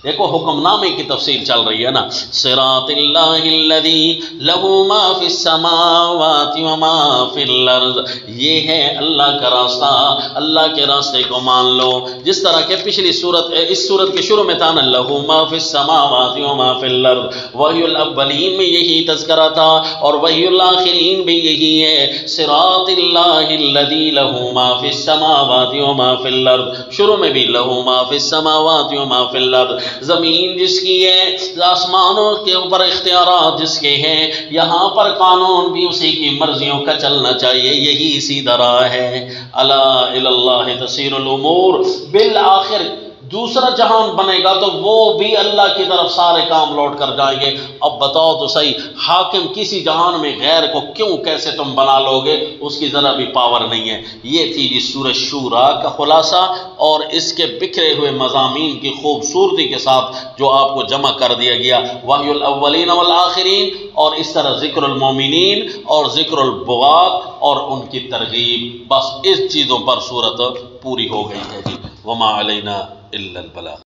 دیکھو حکم نامے کی تفصیل چل رہی ہے نا، صراط اللہ الذی لہ ما فی السماوات وما فی الارض، یہ ہے اللہ کا راستہ، اللہ کے راستے کو مان لو۔ جس طرح کہ پچھلی صورت، اس صورت کے شروع میں تھا نا، لہ ما فی السماوات وما فی الارض، وحی الاولین میں یہی تذکرہ تھا اور وحی الاخرین بھی یہی ہے۔ صراط اللہ الذی لہ ما فی السماوات وما فی الارض، شروع میں بھی لہ ما فی السماوات وما فی الارض، زمین جس کی ہے، آسمانوں کے اوپر اختیارات جس کے ہیں، یہاں پر قانون بھی اسی کی مرضیوں کا چلنا چاہیے، یہی سیدھا راہ ہے۔ الا الی اللہ تسیر الامور، بالآخر دوسرا جہان بنے گا تو وہ بھی اللہ کی طرف سارے کام لوٹ کر جائیں گے۔ اب بتاؤ تو صحیح، حاکم کسی جہان میں غیر کو کیوں کیسے تم بنا لو گے؟ اس کی ذرا بھی پاور نہیں ہے۔ یہ تھی جی سورہ شورا کا خلاصہ اور اس کے بکھرے ہوئے مضامین کی خوبصورتی کے ساتھ جو آپ کو جمع کر دیا گیا، وحی الاولین والآخرین، اور اس طرح ذکر المومنین اور ذکر البغاة اور ان کی ترغیب، بس اس چیزوں پر صورت پوری ہو گئی ہے جی۔ وما علینا الا البلاغ۔